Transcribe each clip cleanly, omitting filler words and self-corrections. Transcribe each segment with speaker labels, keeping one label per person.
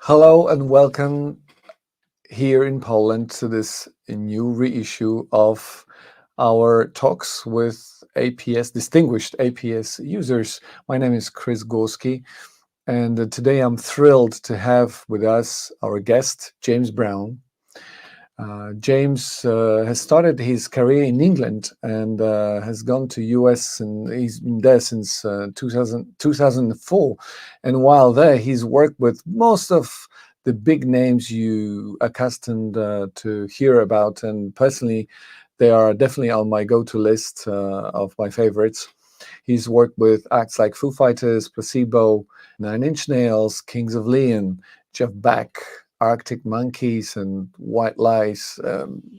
Speaker 1: Hello and welcome here in Poland to this new reissue of our talks with APS, distinguished APS users. My name is Kris Gorski, and today I'm thrilled to have with us our guest, James Brown. James has started his career in England and has gone to US, and he's been there since 2004. And while there, he's worked with most of the big names you accustomed to hear about. And personally, they are definitely on my go-to list of my favorites. He's worked with acts like Foo Fighters, Placebo, Nine Inch Nails, Kings of Leon, Jeff Beck, Arctic Monkeys, and White Lies,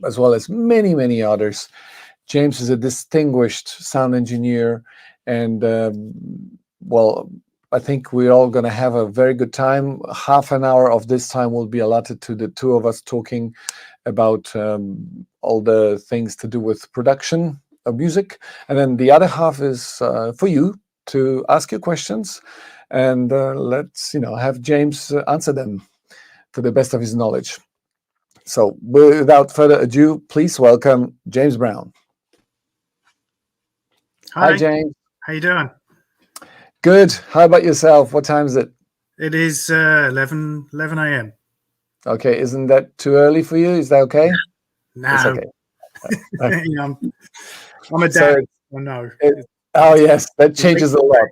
Speaker 1: as well as many, many others. James is a distinguished sound engineer, and well, I think we're all going to have a very good time. Half an hour of this time will be allotted to the two of us talking about all the things to do with production of music, and then the other half is for you to ask your questions, and let's have James answer them to the best of his knowledge. So without further ado, please welcome James Brown. Hi, James.
Speaker 2: How you doing?
Speaker 1: Good. How about yourself? What time is it?
Speaker 2: It is 11 a.m.
Speaker 1: Okay. Isn't that too early for you? Is that okay?
Speaker 2: No.
Speaker 1: It's okay.
Speaker 2: I'm a dad. So no.
Speaker 1: Oh, yes. That changes a lot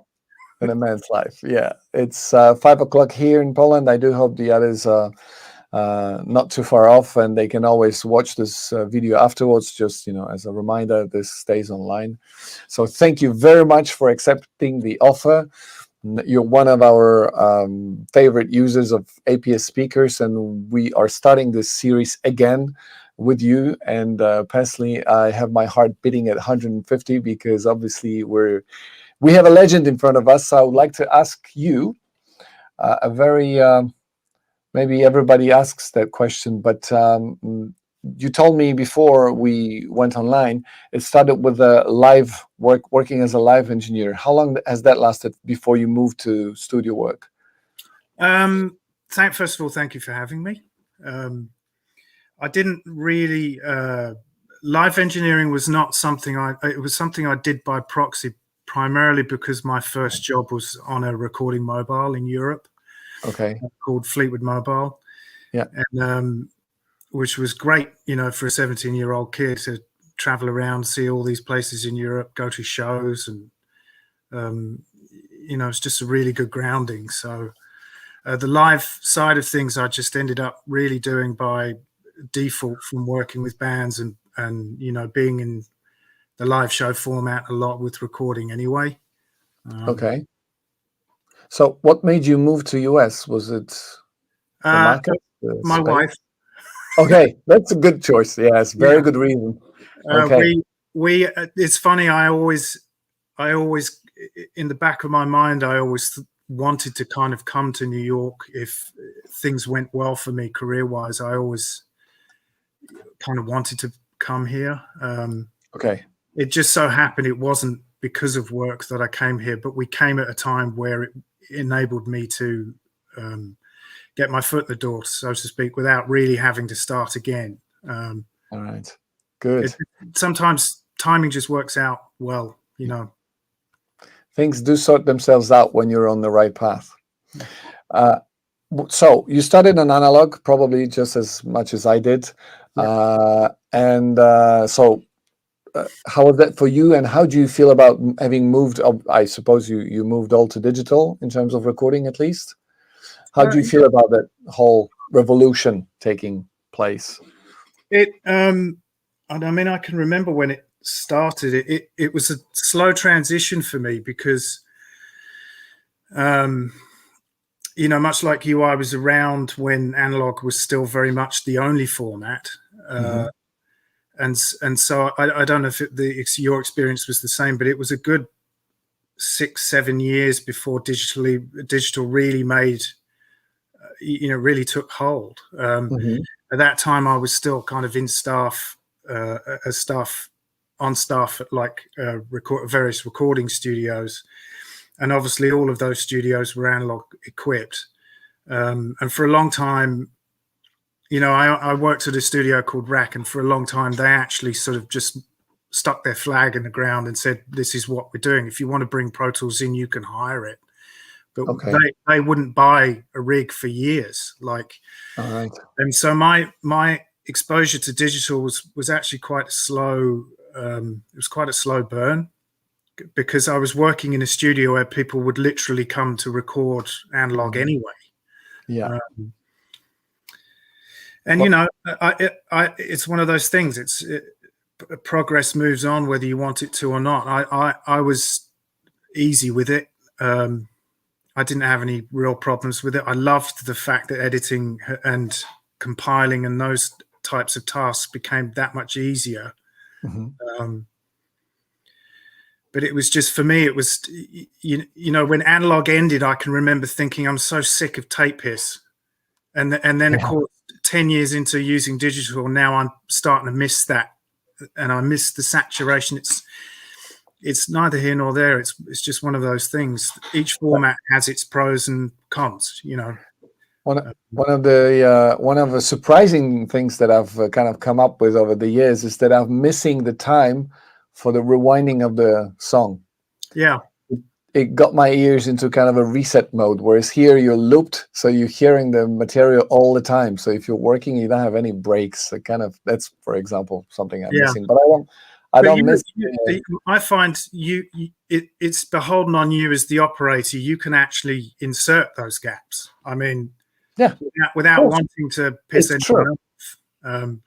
Speaker 1: in a man's life. Yeah. It's 5 o'clock here in Poland. I do hope the others are not too far off, and they can always watch this video afterwards. Just as a reminder, this stays online. So thank you very much for accepting the offer. You're one of our favorite users of APS speakers, and we are starting this series again with you. And personally, I have my heart beating at 150 because obviously we have a legend in front of us. So I would like to ask you a very maybe everybody asks that question, but you told me before we went online, it started with a live working as a live engineer. How long has that lasted before you moved to studio work?
Speaker 2: First of all, thank you for having me. I didn't really live engineering was not something it was something I did by proxy, primarily because my first job was on a recording mobile in Europe.
Speaker 1: Okay.
Speaker 2: Called Fleetwood Mobile.
Speaker 1: Yeah.
Speaker 2: And which was great, for a 17-year-old kid to travel around, see all these places in Europe, go to shows, and it's just a really good grounding. So the live side of things I just ended up really doing by default from working with bands and being in the live show format a lot with recording anyway.
Speaker 1: Okay. So what made you move to US? Was it the market?
Speaker 2: My wife.
Speaker 1: Okay, that's a good choice. Yes, very good reason. Okay.
Speaker 2: We it's funny, I always in the back of my mind, I always wanted to kind of come to New York if things went well for me career-wise. I always kind of wanted to come here.
Speaker 1: Okay.
Speaker 2: It just so happened it wasn't because of work that I came here, but we came at a time where it enabled me to get my foot in the door, so to speak, without really having to start again.
Speaker 1: All right. Good.
Speaker 2: Sometimes timing just works out well,
Speaker 1: Things do sort themselves out when you're on the right path. So you started on analog, probably just as much as I did. Yeah. So how was that for you, and how do you feel about having moved? I suppose you moved all to digital in terms of recording, at least. How do you feel about that whole revolution taking place?
Speaker 2: I can remember when it started. It was a slow transition for me because, much like you, I was around when analog was still very much the only format. And so I don't know if your experience was the same, but it was a good 6-7 years before digital really made, really took hold. At that time, I was still kind of in staff, on staff at various recording studios, and obviously all of those studios were analog equipped. And for a long time, you know, I worked at a studio called Rack, and for a long time they actually sort of just stuck their flag in the ground and said, "This is what we're doing. If you want to bring Pro Tools in, you can hire it." But
Speaker 1: Okay.
Speaker 2: they wouldn't buy a rig for years. Like,
Speaker 1: All right.
Speaker 2: and so my exposure to digital was actually quite slow. It was quite a slow burn, because I was working in a studio where people would literally come to record analog anyway.
Speaker 1: Yeah.
Speaker 2: And you know, it's one of those things. Progress moves on whether you want it to or not. I was easy with it. I didn't have any real problems with it. I loved the fact that editing and compiling and those types of tasks became that much easier. But it was just, for me, it was, you know, when analog ended, I can remember thinking, I'm so sick of tape hiss. And then, of course, 10 years into using digital, now I'm starting to miss that. And I miss the saturation. It's neither here nor there. It's just one of those things. Each format has its pros and cons, you know.
Speaker 1: One of the surprising things that I've kind of come up with over the years is that I'm missing the time for the rewinding of the song.
Speaker 2: Yeah.
Speaker 1: It got my ears into kind of a reset mode, whereas here you're looped, so you're hearing the material all the time. So if you're working, you don't have any breaks. So kind of, that's, for example, something I'm missing. But I don't miss.
Speaker 2: I find it's beholden on you as the operator. You can actually insert those gaps. I mean, without wanting to piss anyone off.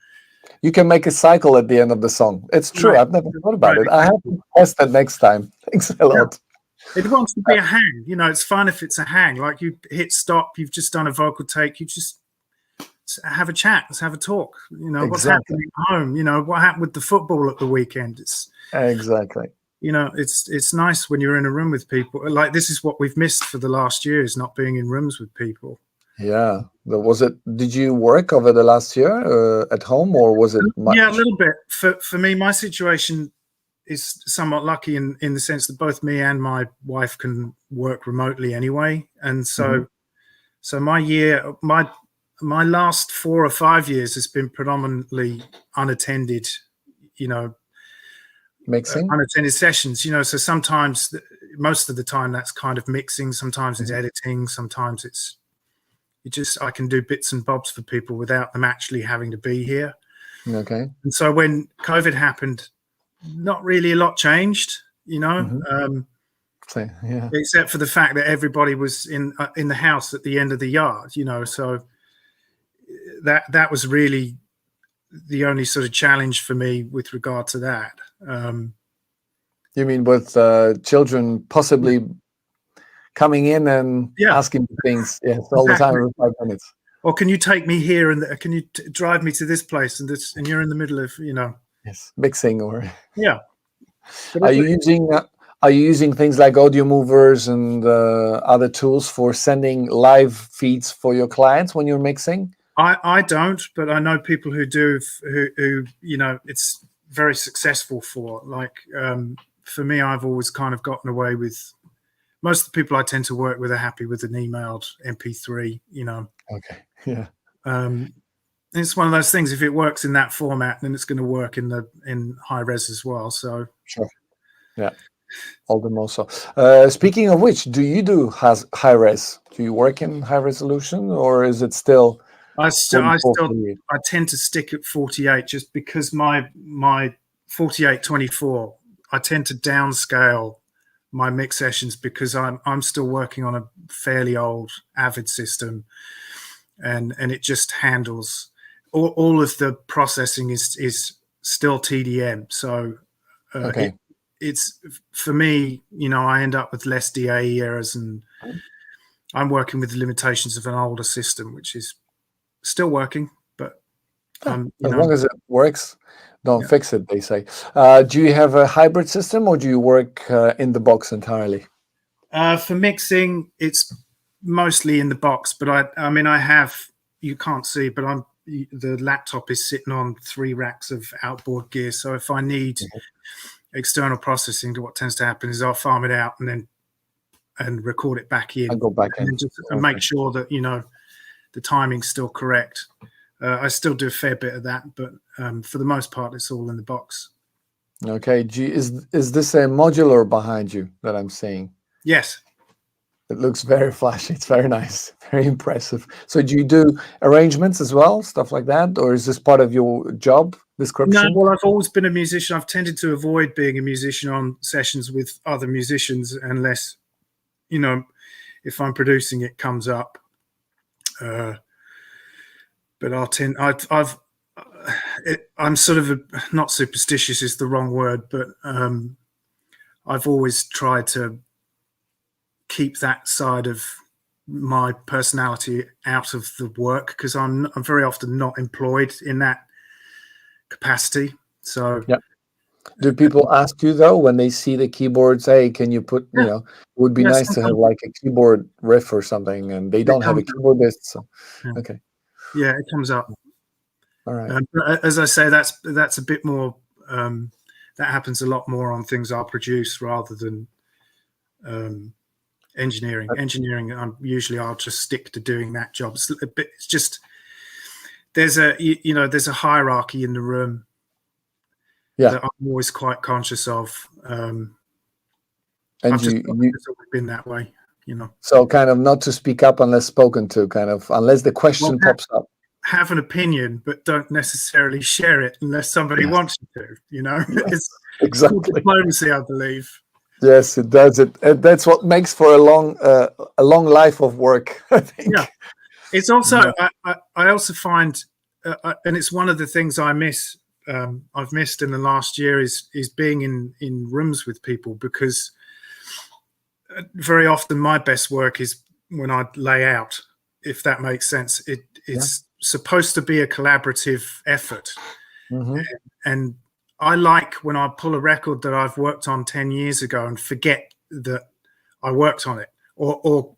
Speaker 1: You can make a cycle at the end of the song. It's true. Right. I've never thought about it. I have to test that next time. Thanks a lot.
Speaker 2: It wants to be a hang. You know, it's fun if it's a hang. Like, you hit stop, you've just done a vocal take, you just have a chat, let's have a talk. You know, what's happening at home? You know, what happened with the football at the weekend? It's
Speaker 1: exactly.
Speaker 2: You know, it's nice when you're in a room with people. Like, this is what we've missed for the last year, is not being in rooms with people.
Speaker 1: Yeah. Was it? Did you work over the last year at home, or was it much?
Speaker 2: Yeah, a little bit. For me, my situation is somewhat lucky in the sense that both me and my wife can work remotely anyway, and so so my last 4 or 5 years has been predominantly unattended. You know,
Speaker 1: mixing,
Speaker 2: unattended sessions. You know, so sometimes, most of the time, that's kind of mixing. Sometimes it's editing. Sometimes I can do bits and bobs for people without them actually having to be here.
Speaker 1: Okay.
Speaker 2: And so when COVID happened, not really a lot changed, you know, except for the fact that everybody was in the house at the end of the yard, you know. So that was really the only sort of challenge for me with regard to that.
Speaker 1: You mean with children possibly coming in and asking things all the time in 5 minutes?
Speaker 2: Or can you take me here, and can you drive me to this place, and you're in the middle of, you know.
Speaker 1: Yes, mixing or
Speaker 2: Are
Speaker 1: you using things like audio movers and other tools for sending live feeds for your clients when you're mixing?
Speaker 2: I don't, but I know people who do, who you know, it's very successful for. Like, for me, I've always kind of gotten away with, most of the people I tend to work with are happy with an emailed MP3, you know.
Speaker 1: Okay. Yeah.
Speaker 2: It's one of those things. If it works in that format, then it's going to work in HighRes as well. So
Speaker 1: sure. Yeah. All the more so. Speaking of which, do you do HighRes? Do you work in high resolution, or is it still?
Speaker 2: I tend to stick at 48, just because my 4824, I tend to downscale my mix sessions, because I'm still working on a fairly old Avid system, and it just handles all of the processing is still TDM. So it's, for me, you know, I end up with less DAE errors, and I'm working with the limitations of an older system, which is still working. But
Speaker 1: as long as it works, don't fix it, they say. Do you have a hybrid system, or do you work in the box entirely?
Speaker 2: For mixing, it's mostly in the box, but I mean, I have, you can't see, but the laptop is sitting on 3 racks of outboard gear. So if I need external processing, what tends to happen is I'll farm it out and then and record it back in,
Speaker 1: and go back
Speaker 2: and
Speaker 1: in.
Speaker 2: then just make sure that the timing's still correct. I still do a fair bit of that, but for the most part, it's all in the box.
Speaker 1: Okay. Is this a modular behind you that I'm seeing?
Speaker 2: Yes.
Speaker 1: It looks very flashy. It's very nice, very impressive. So do you do arrangements as well, stuff like that, or is this part of your job description?
Speaker 2: No, well, I've always been a musician. I've tended to avoid being a musician on sessions with other musicians unless, if I'm producing, it comes up. But I'm sort of not superstitious is the wrong word, but I've always tried to keep that side of my personality out of the work because I'm very often not employed in that capacity. So
Speaker 1: yeah. Do people ask you though when they see the keyboards, hey, can you put, it would be nice to have like a keyboard riff or something, and they don't have a keyboardist. So okay.
Speaker 2: Yeah, it comes up.
Speaker 1: All right.
Speaker 2: As I say, that's a bit more. That happens a lot more on things I'll produce rather than engineering. Engineering, I'll just stick to doing that job. It's just there's a hierarchy in the room that I'm always quite conscious of.
Speaker 1: And
Speaker 2: I've just always been that way,
Speaker 1: So kind of not to speak up unless spoken to, kind of unless the question pops up.
Speaker 2: Have an opinion, but don't necessarily share it unless somebody wants you to. It's
Speaker 1: exactly
Speaker 2: diplomacy, I believe.
Speaker 1: Yes, it does. That's what makes for a long life of work, I think.
Speaker 2: Yeah, it's also I also find, and it's one of the things I miss. I've missed in the last year is being in rooms with people, because very often my best work is when I lay out, if that makes sense. It's supposed to be a collaborative effort, and I like when I pull a record that I've worked on 10 years ago and forget that I worked on it, or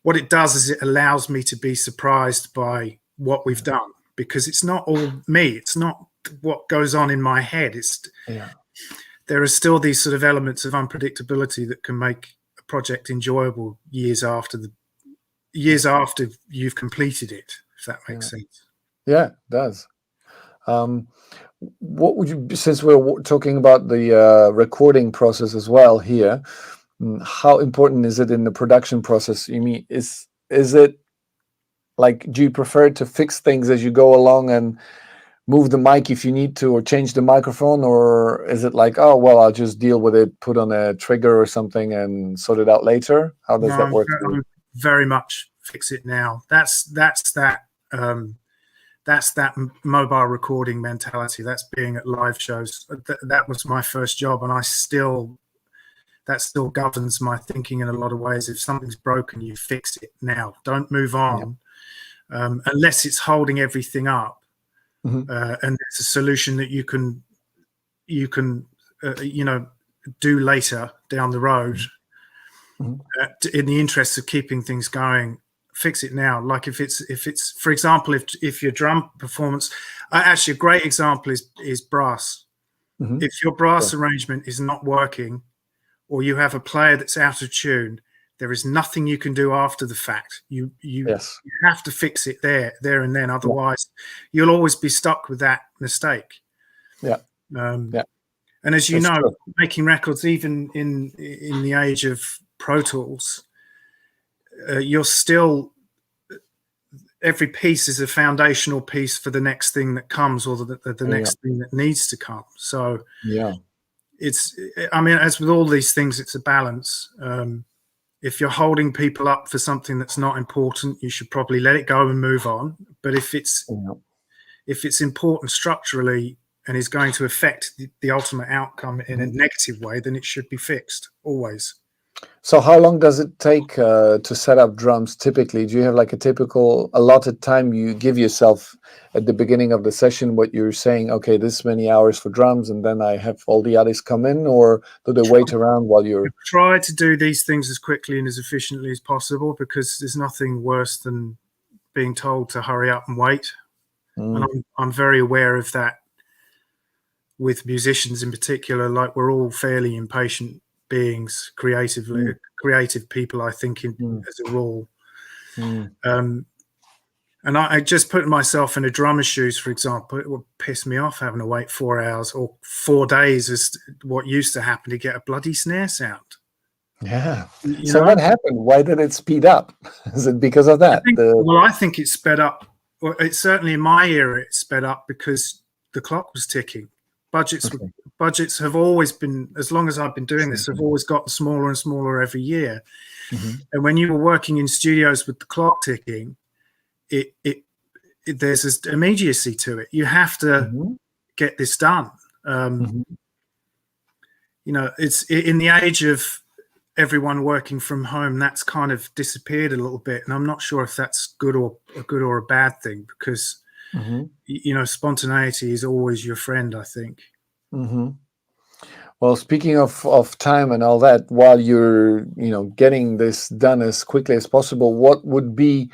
Speaker 2: what it does is it allows me to be surprised by what we've done, because it's not all me. It's not what goes on in my head. There are still these sort of elements of unpredictability that can make a project enjoyable years after you've completed it, if that makes sense.
Speaker 1: Yeah, it does. What would you, since we're talking about the recording process as well here, how important is it in the production process? You mean, is it like, do you prefer to fix things as you go along and move the mic if you need to, or change the microphone, or is it like, oh well, I'll just deal with it, put on a trigger or something and sort it out later? How does that work?
Speaker 2: Very much fix it now. That's that mobile recording mentality. That's being at live shows. That was my first job, and that still governs my thinking in a lot of ways. If something's broken, you fix it now. Don't move on unless it's holding everything up, and there's a solution that you can do later down the road. In the interest of keeping things going, fix it now. Like if it's for example, if your drum performance, actually a great example is brass. If your brass arrangement is not working, or you have a player that's out of tune, there is nothing you can do after the fact. You have to fix it there and then. Otherwise, you'll always be stuck with that mistake. And as you know, making records, even in the age of Pro Tools, you're still, every piece is a foundational piece for the next thing that comes, or the next thing that needs to come. So it's, I mean, as with all these things, it's a balance. If you're holding people up for something that's not important, you should probably let it go and move on. But if it's important structurally and is going to affect the ultimate outcome in a negative way, then it should be fixed always.
Speaker 1: So how long does it take to set up drums typically? Do you have like a typical allotted time you give yourself at the beginning of the session, what you're saying, okay, this many hours for drums, and then I have all the others come in, or do they wait around while you're...
Speaker 2: Try to do these things as quickly and as efficiently as possible, because there's nothing worse than being told to hurry up and wait. And I'm very aware of that with musicians in particular. Like, we're all fairly impatient beings creatively, creative people, I think,
Speaker 1: Mm.
Speaker 2: as a rule.
Speaker 1: Mm.
Speaker 2: And I just put myself in a drummer's shoes, for example. It would piss me off having to wait 4 hours or 4 days, as what used to happen, to get a bloody snare sound.
Speaker 1: Yeah.
Speaker 2: You
Speaker 1: So
Speaker 2: know,
Speaker 1: what happened? Why did it speed up? Is it because of
Speaker 2: I
Speaker 1: that?
Speaker 2: think, well, I think it sped up. Well, it's certainly in my era, it sped up because the clock was ticking.
Speaker 1: Okay.
Speaker 2: Budgets have always been, as long as I've been doing this, have always gotten smaller and smaller every year.
Speaker 1: Mhm.
Speaker 2: And when you were working in studios with the clock ticking, there's this immediacy to it. You have to
Speaker 1: Mhm.
Speaker 2: get this done.
Speaker 1: Mhm.
Speaker 2: You know, it's in the age of everyone working from home, that's kind of disappeared a little bit, and I'm not sure if that's good or a bad thing, because
Speaker 1: Mhm.
Speaker 2: you know, spontaneity is always your friend, I think.
Speaker 1: Mhm. Well, speaking of time and all that, while you're getting this done as quickly as possible, what would be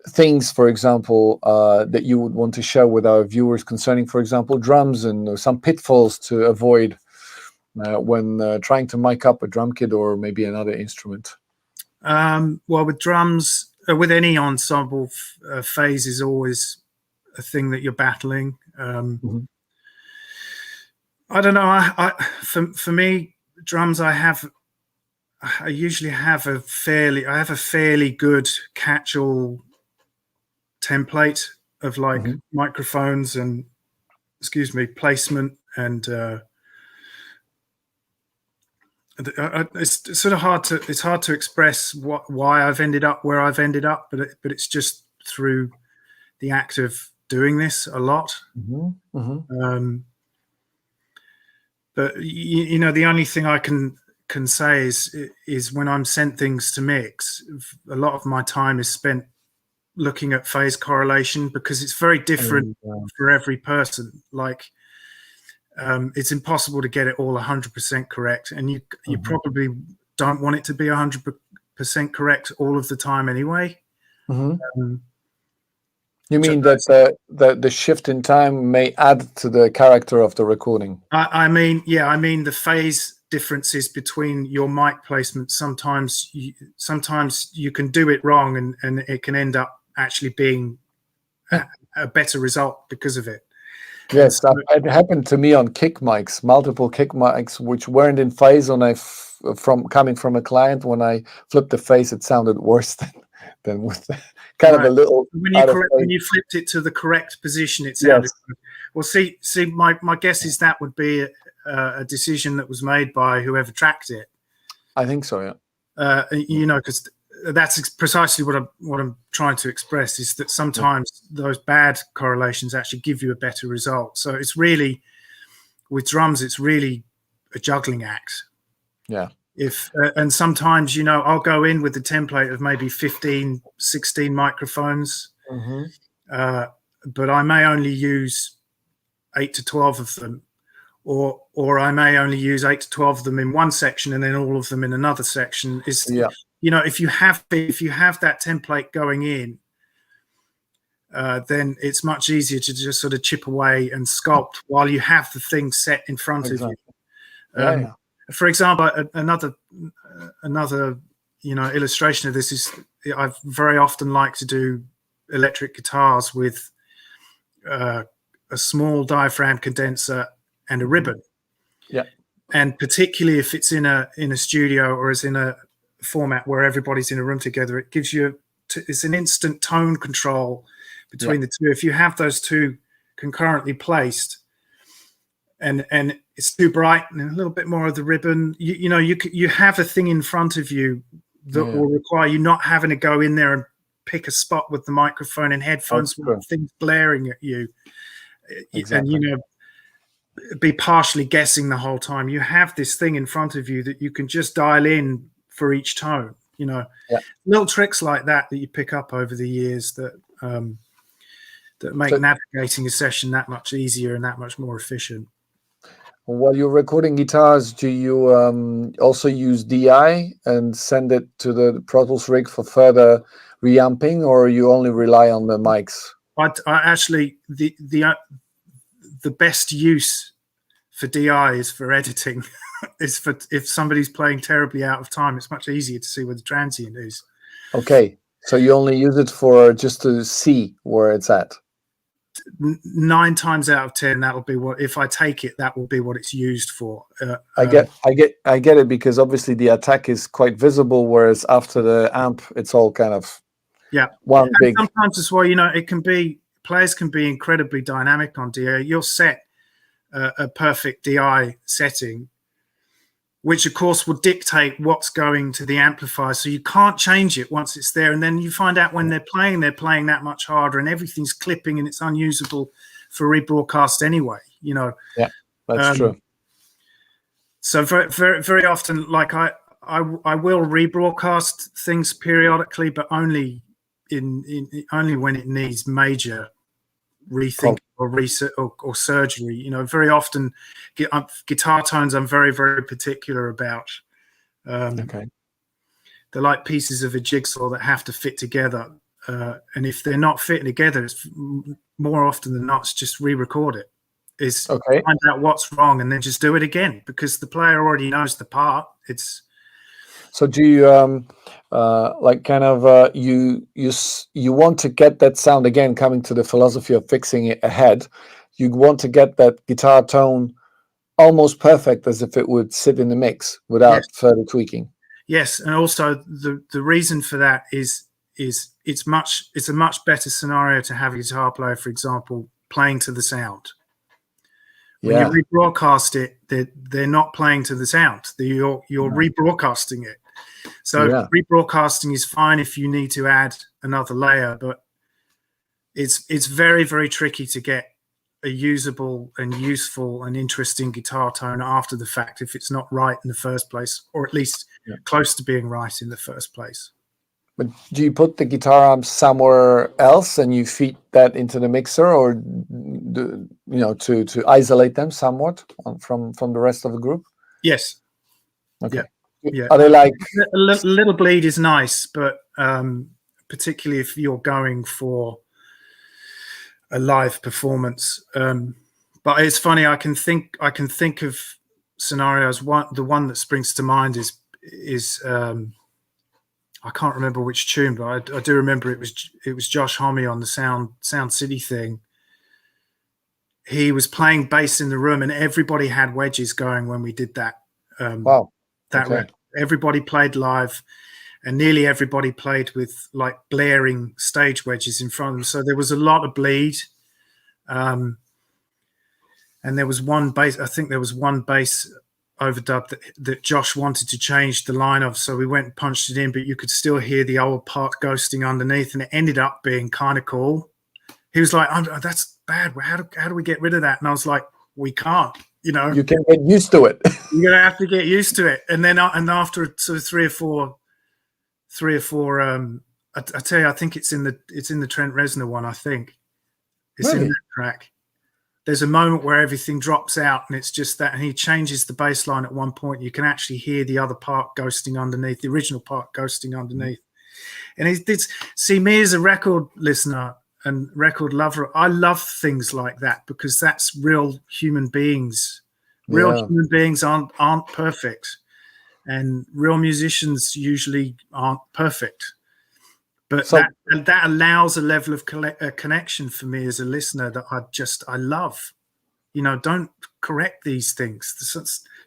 Speaker 1: things, for example, that you would want to share with our viewers concerning, for example, drums and some pitfalls to avoid when trying to mic up a drum kit or maybe another instrument?
Speaker 2: Well, with drums, with any ensemble, phase is always a thing that you're battling.
Speaker 1: Mhm.
Speaker 2: I don't know. For me, drums, I usually have a fairly good catch-all template of like
Speaker 1: Mhm.
Speaker 2: microphones and, excuse me, placement, and it's sort of hard to express why I've ended up where I've ended up, but it's just through the act of doing this a lot.
Speaker 1: Mhm. Mhm.
Speaker 2: But you know, the only thing I can say is when I'm sent things to mix, a lot of my time is spent looking at phase correlation, because it's very different for every person. Like, it's impossible to get it all 100% correct, and you
Speaker 1: Mhm.
Speaker 2: probably don't want it to be 100% correct all of the time anyway.
Speaker 1: Mhm.
Speaker 2: Um,
Speaker 1: You
Speaker 2: so
Speaker 1: mean that the shift in time may add to the character of the recording?
Speaker 2: I mean, yeah, I mean the phase differences between your mic placement. Sometimes you can do it wrong, and it can end up actually being a better result because of it. And
Speaker 1: Yes,
Speaker 2: so,
Speaker 1: it happened to me on kick mics, multiple kick mics, which weren't in phase. When from coming from a client, when I flipped the phase, it sounded worse than with kind of
Speaker 2: right,
Speaker 1: a little
Speaker 2: when
Speaker 1: out of
Speaker 2: when
Speaker 1: phase.
Speaker 2: you flipped it to the correct position, it sounded
Speaker 1: Yes,
Speaker 2: good. Well, see, my guess is that would be a decision that was made by whoever tracked it.
Speaker 1: I think so. Yeah.
Speaker 2: You know, because that's precisely what I'm trying to express, is that
Speaker 1: Yeah.
Speaker 2: sometimes those bad correlations actually give you a better result. So it's really, with drums, it's really a juggling act.
Speaker 1: Yeah.
Speaker 2: If and sometimes, you know, I'll go in with the template of maybe 15, 16 microphones,
Speaker 1: Mhm.
Speaker 2: but I may only use 8 to 12 of them, or I may only use 8 to 12 of them in one section and then all of them in another section. Is,
Speaker 1: Yeah.
Speaker 2: you know, if you have that template going in, then it's much easier to just sort of chip away and sculpt while you have the thing set in front of you.
Speaker 1: Exactly. Yeah.
Speaker 2: For example, another you know, illustration of this is, I very often like to do electric guitars with a small diaphragm condenser and a ribbon.
Speaker 1: Yeah.
Speaker 2: And particularly if it's in a studio, or is in a format where everybody's in a room together, it gives you it's an instant tone control between the two. If you have those two concurrently placed, and it's too bright and a little bit more of the ribbon, you know, you have a thing in front of you that
Speaker 1: Yeah.
Speaker 2: will require you not having to go in there and pick a spot with the microphone and headphones
Speaker 1: That's
Speaker 2: with
Speaker 1: true.
Speaker 2: things blaring at you, and, you
Speaker 1: Exactly.
Speaker 2: know, be partially guessing the whole time. You have this thing in front of you that you can just dial in for each tone. You know,
Speaker 1: Yeah.
Speaker 2: little tricks like that you pick up over the years that that make
Speaker 1: So
Speaker 2: navigating a session that much easier and that much more efficient.
Speaker 1: while you're recording guitars, do you also use DI and send it to the Pro Tools rig for further reamping, or you only rely on the mics?
Speaker 2: I actually, the best use for DI is for editing. It's for if somebody's playing terribly out of time, it's much easier to see where the transient is.
Speaker 1: Okay, so you only use it for just to see where it's at.
Speaker 2: 9 times out of 10, that will be what, if I take it, that will be what it's used for.
Speaker 1: I get it, because obviously the attack is quite visible, whereas after the amp, it's all kind of one big.
Speaker 2: Sometimes as well, you know, it can be, players can be incredibly dynamic on DI. You'll set a perfect DI setting, which of course will dictate what's going to the amplifier. So you can't change it once it's there. And then you find out when they're playing that much harder, and everything's clipping and it's unusable for rebroadcast anyway, you know.
Speaker 1: Yeah, that's true.
Speaker 2: So very, very, very often, like I will rebroadcast things periodically, but only only when it needs major rethink or research or surgery. You know, very often guitar tones I'm very, very particular about.
Speaker 1: Okay.
Speaker 2: They're like pieces of a jigsaw that have to fit together, and if they're not fitting together, it's more often than not, it's just re-record it. Find out what's wrong and then just do it again, because the player already knows the part. It's
Speaker 1: so do you like kind of you want to get that sound again, coming to the philosophy of fixing it ahead. You want to get that guitar tone almost perfect, as if it would sit in the mix without further tweaking.
Speaker 2: Yes, and also the reason for that is it's a much better scenario to have a guitar player, for example, playing to the sound. When you rebroadcast it, they're not playing to the sound. You're rebroadcasting it. So rebroadcasting is fine if you need to add another layer, but it's very, very tricky to get a usable and useful and interesting guitar tone after the fact if it's not right in the first place, or at least close to being right in the first place.
Speaker 1: But do you put the guitar amp somewhere else and you feed that into the mixer, or to isolate them somewhat from the rest of the group?
Speaker 2: Yes.
Speaker 1: Okay.
Speaker 2: Yeah.
Speaker 1: Are they like
Speaker 2: a little bleed is nice, but particularly if you're going for a live performance. But it's funny, I can think of scenarios. The one that springs to mind is I can't remember which tune, but I do remember it was Josh Homme on the Sound City thing. He was playing bass in the room, and everybody had wedges going when we did that.
Speaker 1: Wow!
Speaker 2: That everybody played live, and nearly everybody played with like blaring stage wedges in front of them. So there was a lot of bleed, and there was one bass. I think there was one bass overdub that Josh wanted to change the line of, so we went and punched it in, but you could still hear the old part ghosting underneath, and it ended up being kind of cool. He was like, "Oh, that's bad. How do we get rid of that?" And I was like, "We can't. You know,
Speaker 1: you can get used to it.
Speaker 2: You're gonna have to get used to it." And then after sort of three or four. I tell you, I think it's in the Trent Reznor one. I think it's in that track. There's a moment where everything drops out and it's just that, and he changes the bass line at one point. You can actually hear the other part ghosting underneath, the original part ghosting underneath. And it's see, me as a record listener and record lover, I love things like that, because that's real human beings. Real human beings aren't perfect, and real musicians usually aren't perfect. But that allows a level of connection for me as a listener that I love. You know, don't correct these things.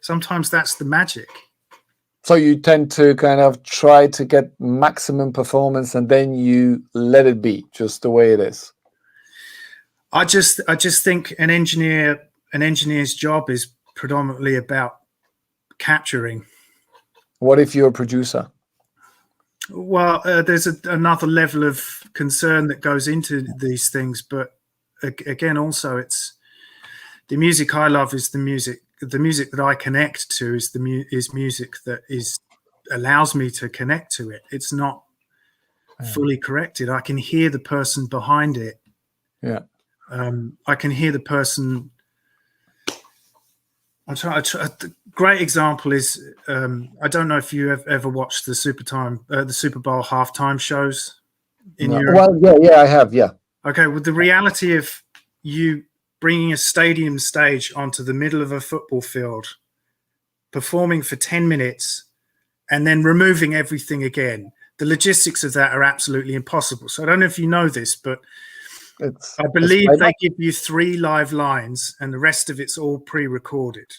Speaker 2: Sometimes that's the magic.
Speaker 1: So you tend to kind of try to get maximum performance, and then you let it be just the way it is.
Speaker 2: I just think an engineer's job is predominantly about capturing.
Speaker 1: What if you're a producer?
Speaker 2: Well, there's another level of concern that goes into these things, but again, also it's the music I love is the music that I connect to is music that allows me to connect to it. It's not fully corrected. I can hear the person behind it.
Speaker 1: Yeah.
Speaker 2: I can hear the person. A great example is I don't know if you have ever watched the Super Bowl halftime shows in Europe.
Speaker 1: Well, yeah, I have, yeah.
Speaker 2: Okay, well, the reality of you bringing a stadium stage onto the middle of a football field, performing for 10 minutes, and then removing everything again. The logistics of that are absolutely impossible. So I don't know if you know this, but I believe they give you 3 live lines and the rest of it's all pre-recorded.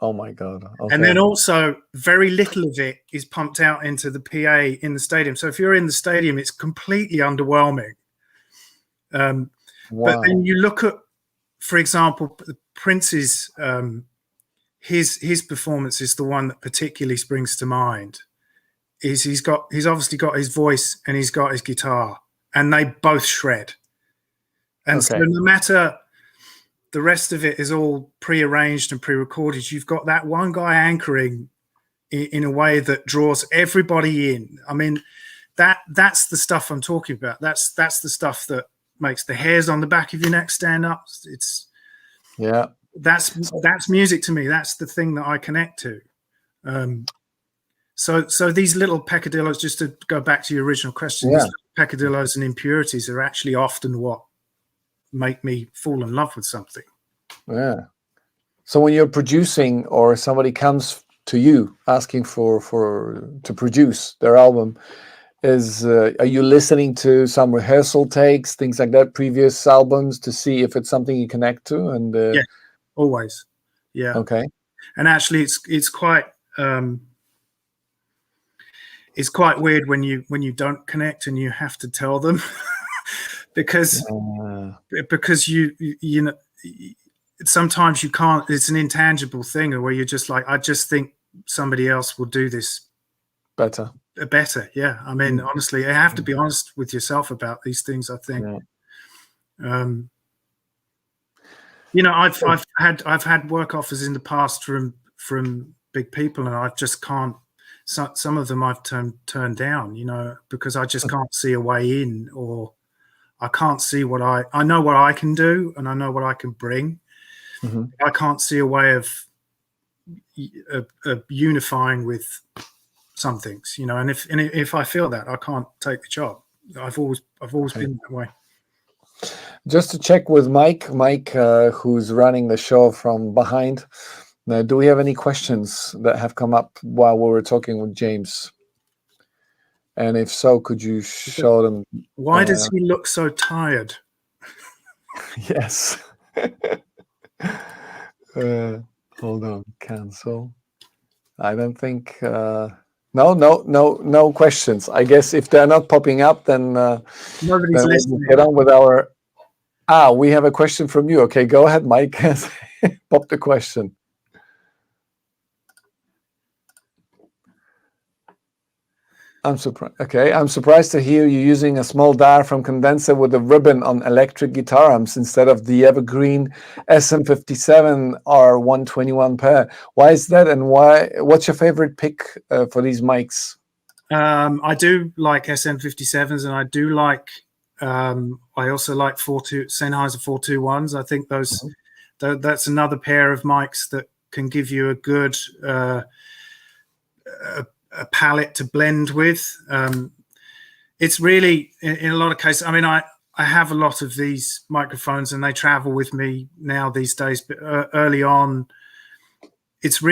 Speaker 1: Oh my God. Okay.
Speaker 2: And then also very little of it is pumped out into the PA in the stadium. So if you're in the stadium, it's completely underwhelming. Wow. But then you look at, for example, Prince's, his performance is the one that particularly springs to mind. He's obviously got his voice and he's got his guitar, and they both shred. And so no matter the rest of it is all pre-arranged and pre-recorded, you've got that one guy anchoring in a way that draws everybody in. I mean, that's the stuff I'm talking about. That's the stuff that makes the hairs on the back of your neck stand up. That's music to me. That's the thing that I connect to. So these little peccadillos, just to go back to your original question, these peccadillos and impurities are actually often what make me fall in love with something.
Speaker 1: Yeah. So when you're producing, or somebody comes to you asking to produce their album, are you listening to some rehearsal takes, things like that, previous albums, to see if it's something you connect to? And
Speaker 2: yeah, always. Yeah.
Speaker 1: Okay.
Speaker 2: And actually, it's quite weird when you don't connect and you have to tell them because you know, sometimes you can't. It's an intangible thing where you're just like, I just think somebody else will do this
Speaker 1: better.
Speaker 2: Yeah. I mean, honestly, you have to be honest with yourself about these things, I think. You know, I've had work offers in the past from big people, and I just can't. Some of them I've turned down, you know, because I just can't see a way in, or I can't see what I know what I can do, and I know what I can bring. I can't see a way of unifying with some things, you know. And if I feel that, I can't take the job. I've always been that way.
Speaker 1: Just to check with Mike, who's running the show from behind. Now, do we have any questions that have come up while we were talking with James? And if so, could you show them?
Speaker 2: Why does he look so tired?
Speaker 1: Yes. Hold on. Cancel. I don't think. No questions. I guess if they're not popping up, then
Speaker 2: nobody's listening.
Speaker 1: We'll get on with our. We have a question from you. Okay, go ahead, Mike. Pop the question. I'm surprised. Okay, I'm surprised to hear you using a small diaphragm condenser with a ribbon on electric guitar amps instead of the evergreen SM57 R121 pair. Why is that, and what's your favorite pick for these mics?
Speaker 2: I do like SM57s, and I do like. I also like Sennheiser 421s. I think that's another pair of mics that can give you a good. A palette to blend with. It's really in a lot of cases. I mean, I have a lot of these microphones and they travel with me now these days. But early on, it's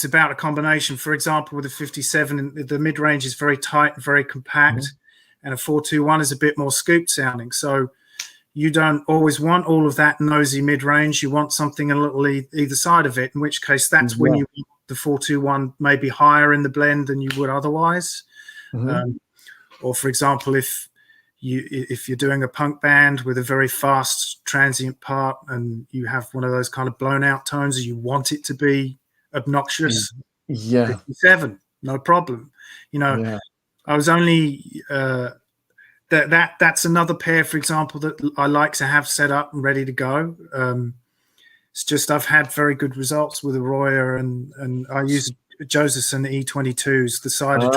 Speaker 2: about a combination. For example, with a 57, the mid range is very tight and very compact, and a 421 is a bit more scooped sounding. So you don't always want all of that noisy mid range. You want something a little either side of it. In which case, that's when you. The 421 may be higher in the blend than you would otherwise. Or for example, if you're doing a punk band with a very fast transient part and you have one of those kind of blown out tones and you want it to be obnoxious, 57, no problem. You know, I was only that's another pair, for example, that I like to have set up and ready to go. It's just I've had very good results with a Royer, and I use Josephson E22s, the side of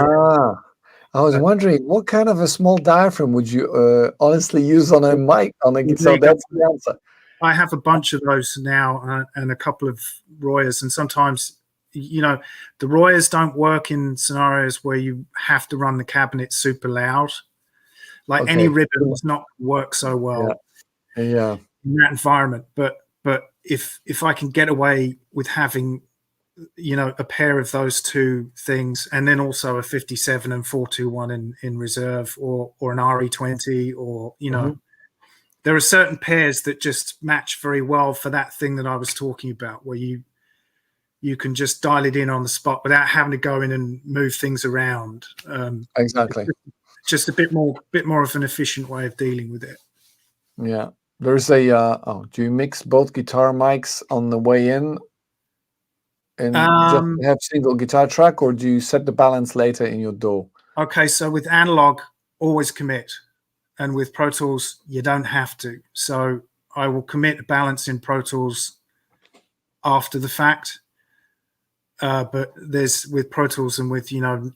Speaker 1: I was wondering, what kind of a small diaphragm would you honestly use on a mic? So that's the answer.
Speaker 2: I have a bunch of those now and a couple of Royers, and sometimes, you know, the Royers don't work in scenarios where you have to run the cabinet super loud. Like any ribbon does not work so well. in that environment. But if I can get away with having, you know, a pair of those two things, and then also a 57 and 421 in reserve, or an RE20, or, you know, there are certain pairs that just match very well for that thing that I was talking about, where you can just dial it in on the spot without having to go in and move things around.
Speaker 1: Exactly.
Speaker 2: Just a bit more of an efficient way of dealing with it.
Speaker 1: Yeah. There's a do you mix both guitar mics on the way in and just have single guitar track, or do you set the balance later in your DAW?
Speaker 2: Okay, so with analog, always commit, and with Pro Tools, you don't have to. So I will commit a balance in Pro Tools after the fact, but there's, with Pro Tools and with, you know,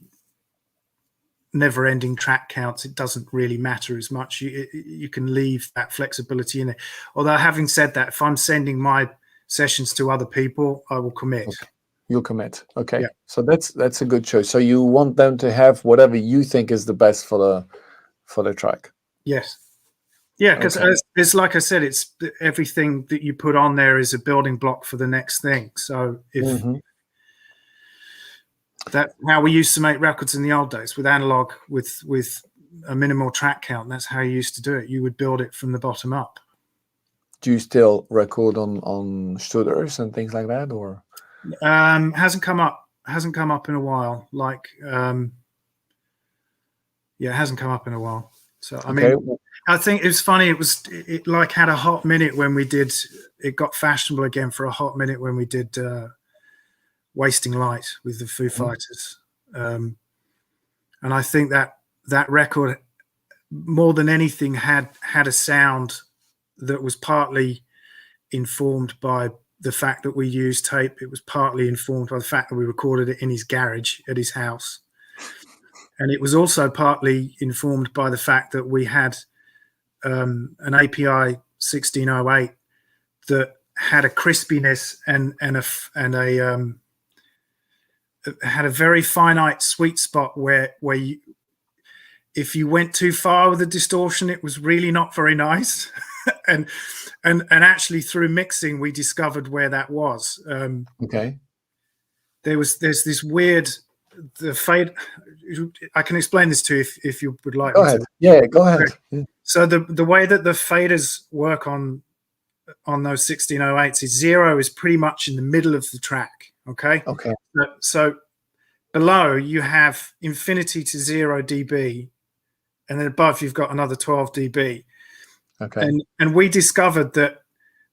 Speaker 2: never-ending track counts, it doesn't really matter as much. You can leave that flexibility in it. Although, having said that, if I'm sending my sessions to other people, I will commit.
Speaker 1: Okay. You'll commit. Okay.
Speaker 2: Yeah.
Speaker 1: So that's a good choice. So you want them to have whatever you think is the best for the track.
Speaker 2: Yes. Yeah, because it's like I said, it's everything that you put on there is a building block for the next thing. So if that's how we used to make records in the old days, with analog, with a minimal track count. That's how you used to do it. You would build it from the bottom up.
Speaker 1: Do you still record on Studers and things like that, or?
Speaker 2: Hasn't come up in a while. Like, yeah, it hasn't come up in a while. So I mean, I think it was funny. It like had a hot minute when we did. It got fashionable again for a hot minute when we did Wasting Light with the Foo Fighters, and I think that record, more than anything, had a sound that was partly informed by the fact that we used tape. It was partly informed by the fact that we recorded it in his garage at his house, and it was also partly informed by the fact that we had an API 1608 that had a crispiness and had a very finite sweet spot where you, if you went too far with the distortion, it was really not very nice. and actually through mixing, we discovered where that was.
Speaker 1: Okay.
Speaker 2: There's this weird, the fade. I can explain this to you if you would like.
Speaker 1: Go ahead. Yeah, go ahead.
Speaker 2: So the way that the faders work on those 1608s is 0 is pretty much in the middle of the track. Okay.
Speaker 1: Okay.
Speaker 2: So below you have infinity to 0 dB, and then above you've got another 12 dB.
Speaker 1: Okay.
Speaker 2: And we discovered that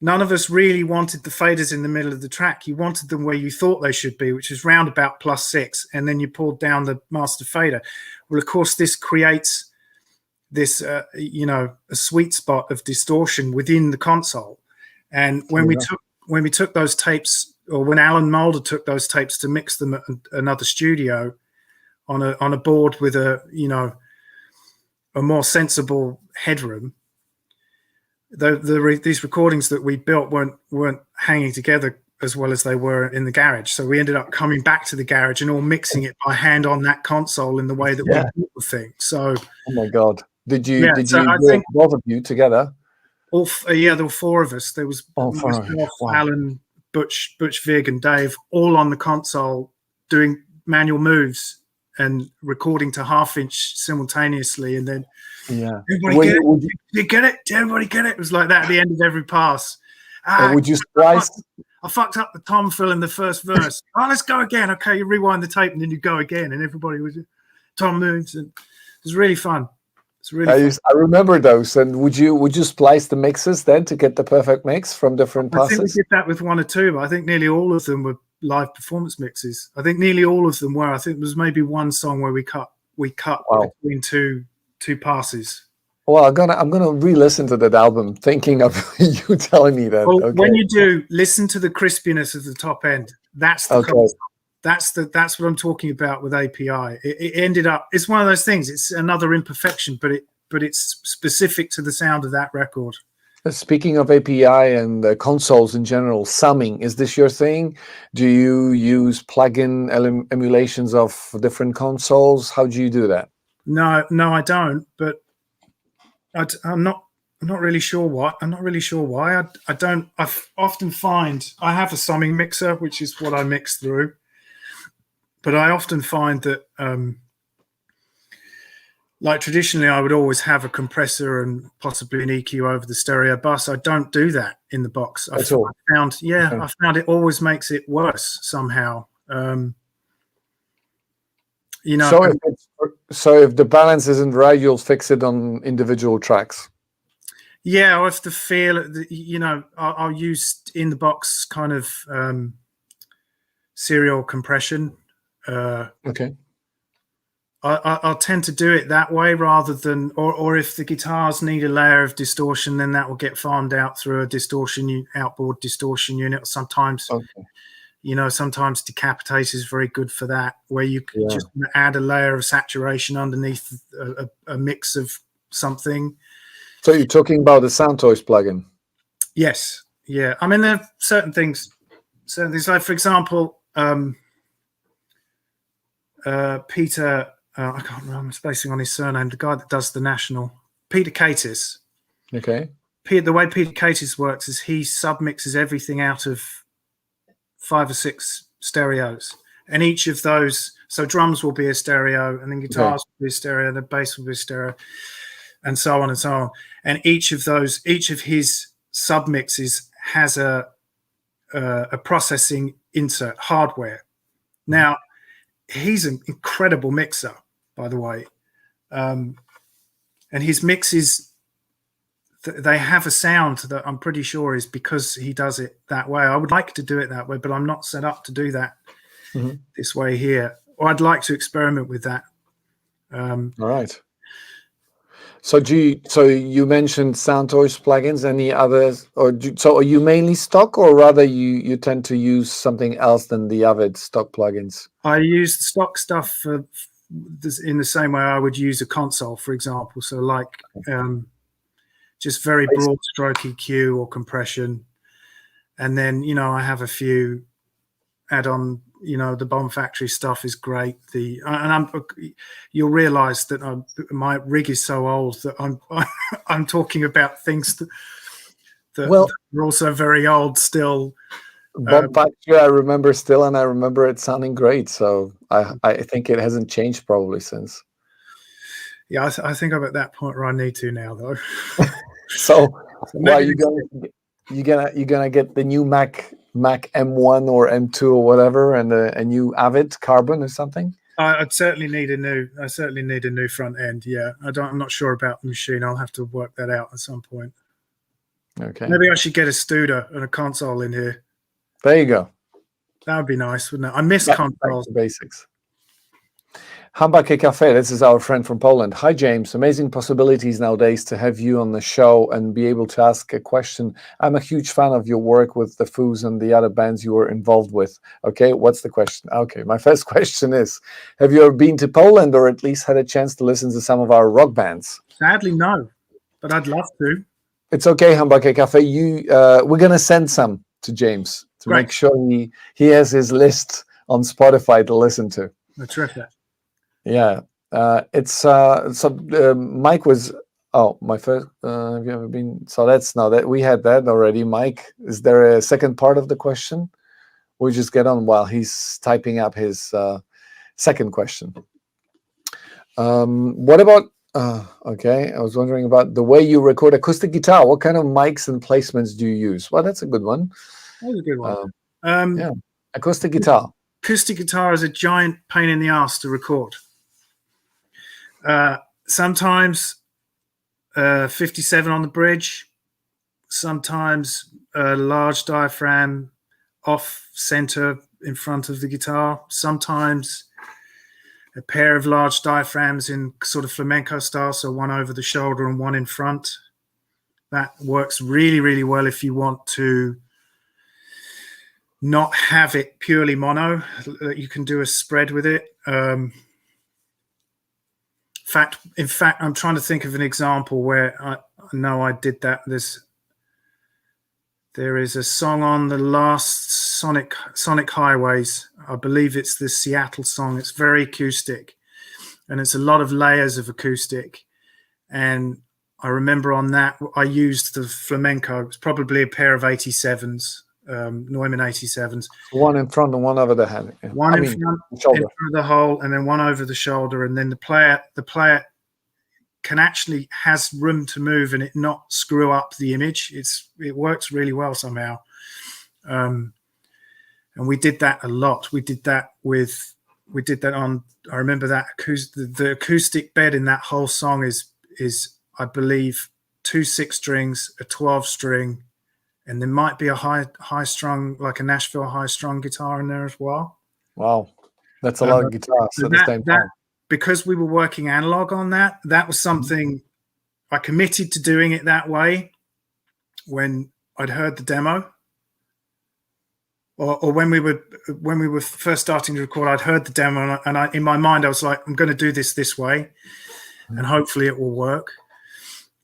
Speaker 2: none of us really wanted the faders in the middle of the track. You wanted them where you thought they should be, which is round about +6, and then you pulled down the master fader. Well, of course, this creates this, you know, a sweet spot of distortion within the console. And when we took those tapes, or when Alan Moulder took those tapes to mix them at another studio on a board with a, you know, a more sensible headroom, these recordings that we built weren't hanging together as well as they were in the garage. So we ended up coming back to the garage and all mixing it by hand on that console in the way that we built the thing. So,
Speaker 1: oh my God, did you
Speaker 2: I think
Speaker 1: both of you together?
Speaker 2: There were 4 of us. There was myself, Alan, Butch Vig, and Dave, all on the console doing manual moves and recording to half-inch simultaneously, and then everybody get it? You get it? Did everybody get it? It was like that at the end of every pass.
Speaker 1: Would you splice?
Speaker 2: I fucked up the tom fill in the first verse. Oh, let's go again. Okay, you rewind the tape and then you go again, and everybody was tom moves, and it was really fun. It's really fun.
Speaker 1: I remember those. And would you splice the mixes then to get the perfect mix from different passes?
Speaker 2: I think we did that with 1 or 2, but I think nearly all of them were live performance mixes. I think nearly all of them were. I think there was maybe one song where we cut between two passes.
Speaker 1: Well, I'm gonna re-listen to that album, thinking of you telling me that.
Speaker 2: Well, when you do, listen to the crispiness of the top end. That's the that's what I'm talking about with API. It ended up. It's one of those things. It's another imperfection, but it's specific to the sound of that record.
Speaker 1: Speaking of API and consoles in general, summing, is this your thing? Do you use plugin emulations of different consoles? How do you do that?
Speaker 2: No, I don't. But I'm not I'm not really sure why. I often find I have a summing mixer, which is what I mix through. But I often find that, like traditionally, I would always have a compressor and possibly an EQ over the stereo bus. I don't do that in the box. I found it always makes it worse somehow. You know,
Speaker 1: so if the balance isn't right, you'll fix it on individual tracks.
Speaker 2: Yeah, I have to feel, you know, I'll use in the box kind of serial compression.
Speaker 1: Okay.
Speaker 2: I'll tend to do it that way rather than, or if the guitars need a layer of distortion, then that will get farmed out through a outboard distortion unit. Sometimes, you know, sometimes Decapitate is very good for that, where you can just add a layer of saturation underneath a mix of something.
Speaker 1: So you're talking about the Soundtouch plugin?
Speaker 2: Yes. Yeah. I mean, there are certain things. Like, for example, Peter, I can't remember, I'm spacing on his surname, the guy that does the National, Peter Katis.
Speaker 1: Okay.
Speaker 2: The way Peter Katis works is he submixes everything out of 5 or 6 stereos. And each of those, so drums will be a stereo, and then guitars will be a stereo, the bass will be a stereo, and so on and so on. And each of his submixes has a processing insert hardware. Now, he's an incredible mixer, by the way, and his mixes, they have a sound that I'm pretty sure is because he does it that way. I would like to do it that way, but I'm not set up to do that this way here. Or I'd like to experiment with that.
Speaker 1: All right. So you mentioned Soundtouch plugins. Any others, so are you mainly stock, or rather you tend to use something else than the Avid stock plugins?
Speaker 2: I use stock stuff in the same way I would use a console, for example. So like just very broad stroke EQ or compression, and then, you know, I have a few add-on. You know, the Bomb Factory stuff is great. You'll realize that my rig is so old that I'm talking about things that are also very old still.
Speaker 1: Bomb Factory, I remember still, and I remember it sounding great. So I think it hasn't changed probably since.
Speaker 2: Yeah, I think I'm at that point where I need to now, though.
Speaker 1: So why are you gonna get the new Mac M1 or M2 or whatever, and a new Avid Carbon or something?
Speaker 2: I certainly need a new front end. Yeah, I'm not sure about the machine. I'll have to work that out at some point.
Speaker 1: Okay.
Speaker 2: Maybe I should get a Studer and a console in here.
Speaker 1: There you go.
Speaker 2: That would be nice, wouldn't it? I miss consoles.
Speaker 1: Basics. Hambake Cafe, this is our friend from Poland. Hi, James. Amazing possibilities nowadays to have you on the show and be able to ask a question. I'm a huge fan of your work with the Foos and the other bands you were involved with. Okay, what's the question? Okay, my first question is, have you ever been to Poland or at least had a chance to listen to some of our rock bands?
Speaker 2: Sadly, no, but I'd love to.
Speaker 1: It's okay, Hambake Cafe. We're going to send some to James to make sure he has his list on Spotify to listen to.
Speaker 2: Terrific.
Speaker 1: Yeah, Mike was. Oh, my first. Have you ever been? So that we had that already. Mike, is there a second part of the question? We'll just get on while he's typing up his second question. What about? Okay, I was wondering about the way you record acoustic guitar. What kind of mics and placements do you use? Well, that's a good one.
Speaker 2: That's a good one.
Speaker 1: Yeah, acoustic guitar.
Speaker 2: Acoustic guitar is a giant pain in the ass to record. Sometimes 57 on the bridge, sometimes a large diaphragm off center in front of the guitar, sometimes a pair of large diaphragms in sort of flamenco style, so one over the shoulder and one in front. That works really, really well if you want to not have it purely mono. You can do a spread with it. In fact, I'm trying to think of an example where I know I did that. There is a song on the last Sonic Highways. I believe it's the Seattle song. It's very acoustic, and it's a lot of layers of acoustic. And I remember on that I used the flamenco. It was probably a pair of 87s, Neumann 87s.
Speaker 1: One in front and one over the head. Yeah.
Speaker 2: One in front of the hole, and then one over the shoulder, and then the player can actually has room to move and it not screw up the image. It works really well somehow. And we did that a lot. We did that on, I remember that the acoustic bed in that whole song is I believe 2 6 strings, a 12 string, and there might be a high strung, like a Nashville high strung guitar in there as well.
Speaker 1: Wow. That's a lot of guitars at the same time.
Speaker 2: Because we were working analog on that was something I committed to doing it that way when I'd heard the demo, or when we were first starting to record. I'd heard the demo, and in my mind I was like, I'm going to do this way, and hopefully it will work.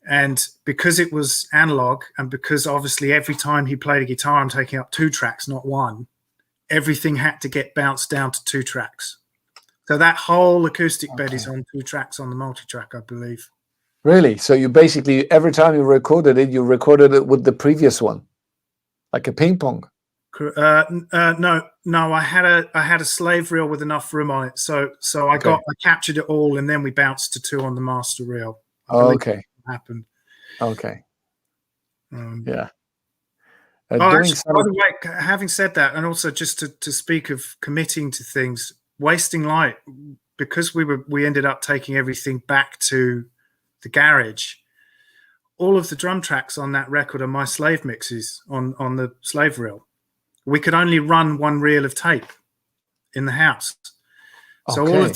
Speaker 2: And because it was analog, and because obviously every time he played a guitar, I'm taking up 2 tracks, not 1. Everything had to get bounced down to 2 tracks. So that whole acoustic bed is on 2 tracks on the multi-track, I believe.
Speaker 1: Really? So you basically, every time you recorded it with the previous one, like a ping pong?
Speaker 2: No. I had a slave reel with enough room on it, so I captured it all, and then we bounced to 2 on the master reel.
Speaker 1: Okay.
Speaker 2: Happened.
Speaker 1: Okay. Yeah.
Speaker 2: Actually, by the way, having said that, and also just to speak of committing to things. Wasting Light, because we ended up taking everything back to the garage. All of the drum tracks on that record are my slave mixes on the slave reel. We could only run 1 reel of tape in the house, so all of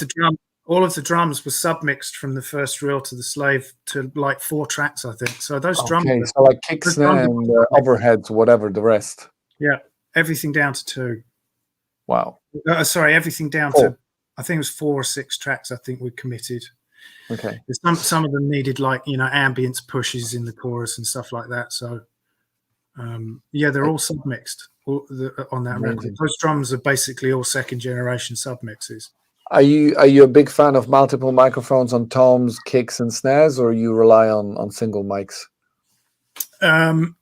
Speaker 2: the drums were submixed from the first reel to the slave to like 4 tracks, I think. So those drums,
Speaker 1: so like kick, snare, and overheads, whatever the rest.
Speaker 2: Yeah, everything down to 2.
Speaker 1: Wow.
Speaker 2: Sorry, everything down
Speaker 1: 4.
Speaker 2: to, I think it was 4 or 6 tracks. I think we committed.
Speaker 1: Okay.
Speaker 2: Some of them needed ambience pushes in the chorus and stuff like that. So they're all submixed on that record. Those drums are basically all 2nd generation submixes.
Speaker 1: Are you a big fan of multiple microphones on toms, kicks, and snares, or you rely on single mics?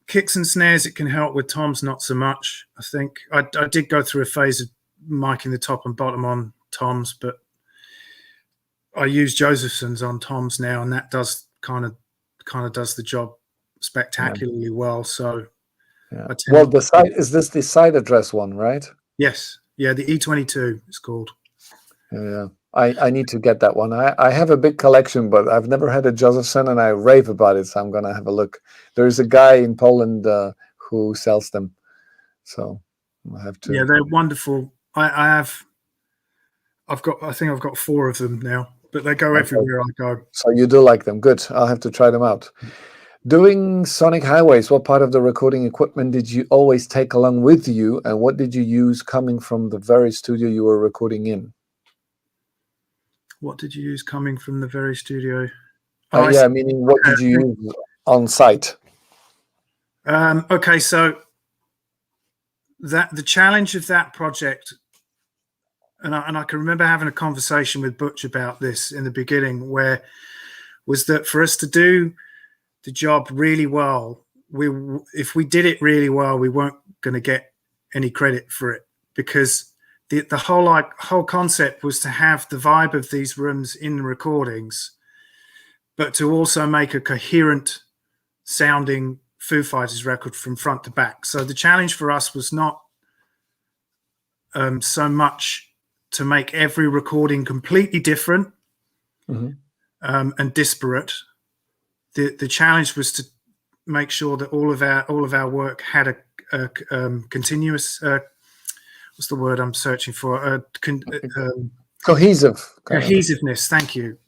Speaker 2: Kicks and snares, it can help. With toms, not so much. I think I did go through a phase of miking the top and bottom on toms, but I use Josephson's on toms now, and that does kind of does the job spectacularly well. So
Speaker 1: well, the side is this the side address one, right?
Speaker 2: Yes. Yeah, the E22 it's called.
Speaker 1: Yeah, I need to get that one. I have a big collection, but I've never had a Josephson, and I rave about it, so I'm gonna have a look. There's a guy in Poland who sells them, so I'll have to.
Speaker 2: Yeah, they're wonderful. I think I've got 4 of them now, but they go everywhere I go.
Speaker 1: So you do like them? Good. I'll have to try them out. Doing Sonic Highways, what part of the recording equipment did you always take along with you, and what did you use coming from the very studio you were recording in?
Speaker 2: What did you use coming from the very studio?
Speaker 1: Meaning what did you use on site?
Speaker 2: Okay, so the challenge of that project, and I can remember having a conversation with Butch about this in the beginning, was that for us to do the job really well, if we did it really well, we weren't going to get any credit for it, because the whole concept was to have the vibe of these rooms in the recordings, but to also make a coherent sounding Foo Fighters record from front to back. So the challenge for us was not so much to make every recording completely different and disparate. The challenge was to make sure that all of our work had a continuous. What's the word I'm searching for? Cohesiveness. Thank you.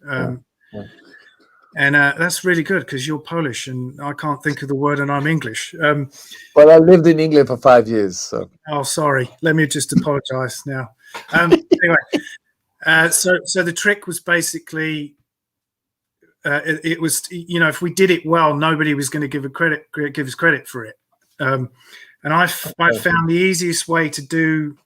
Speaker 2: And that's really good, because you're Polish and I can't think of the word, and I'm English.
Speaker 1: Well, I lived in England for 5 years. So.
Speaker 2: Oh, sorry. Let me just apologize now. Anyway, so the trick was basically, it was, if we did it well, nobody was going to give us credit for it. And I found the easiest way to do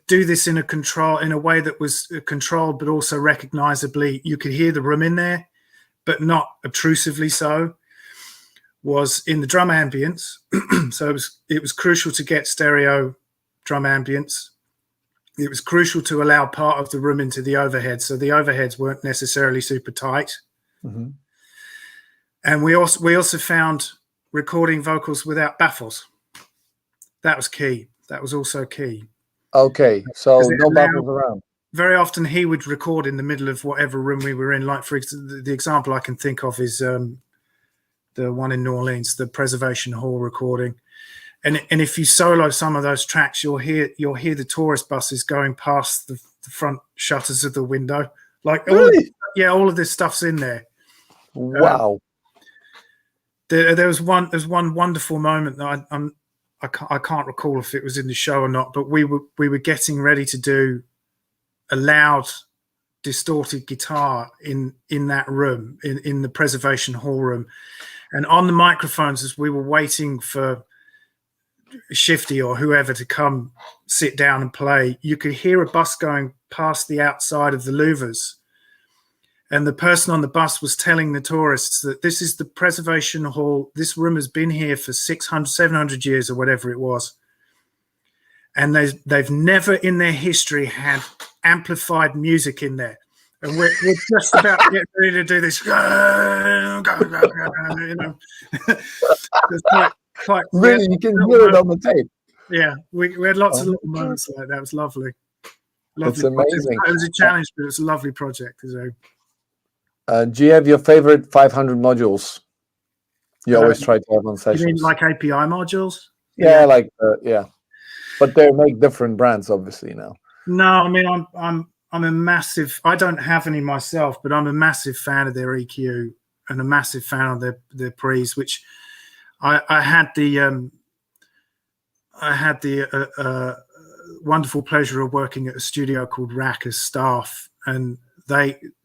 Speaker 2: this in a way that was controlled, but also recognizably you could hear the room in there, but not obtrusively so, was in the drum ambience. So it was crucial to get stereo drum ambience. It was crucial to allow part of the room into the overhead, so the overheads weren't necessarily super tight.
Speaker 1: Mm-hmm.
Speaker 2: And we also found recording vocals without baffles. That was key. That was also key.
Speaker 1: Okay, so no baffles around.
Speaker 2: Very often he would record in the middle of whatever room we were in. Like, for the example I can think of is the one in New Orleans, the Preservation Hall recording. And if you solo some of those tracks, you'll hear the tourist buses going past the front shutters of the window. Like,
Speaker 1: really?
Speaker 2: all of this stuff's in there.
Speaker 1: Wow.
Speaker 2: There's one wonderful moment that I can't recall if it was in the show or not, but we were getting ready to do a loud distorted guitar in that room, in the Preservation Hall room, and on the microphones as we were waiting for Shifty or whoever to come sit down and play, you could hear a bus going past the outside of the louvers, and the person on the bus was telling the tourists that this is the Preservation Hall, this room has been here for 700 years or whatever it was, and they've never in their history had amplified music in there. And we're just about getting ready to do this. You know, it's quite
Speaker 1: really, you can hear it on the tape.
Speaker 2: Yeah, we had lots of little moments like that. It was lovely.
Speaker 1: It's amazing.
Speaker 2: It was a challenge, but it was a lovely project. So.
Speaker 1: Do you have your favorite 500 modules? You always try to have on sessions.
Speaker 2: You mean like API modules?
Speaker 1: Yeah, like yeah. But they make different brands, obviously now.
Speaker 2: No, I mean I'm a massive. I don't have any myself, but I'm a massive fan of their EQ and a massive fan of their pre's. Which I had the wonderful pleasure of working at a studio called Rack as staff, and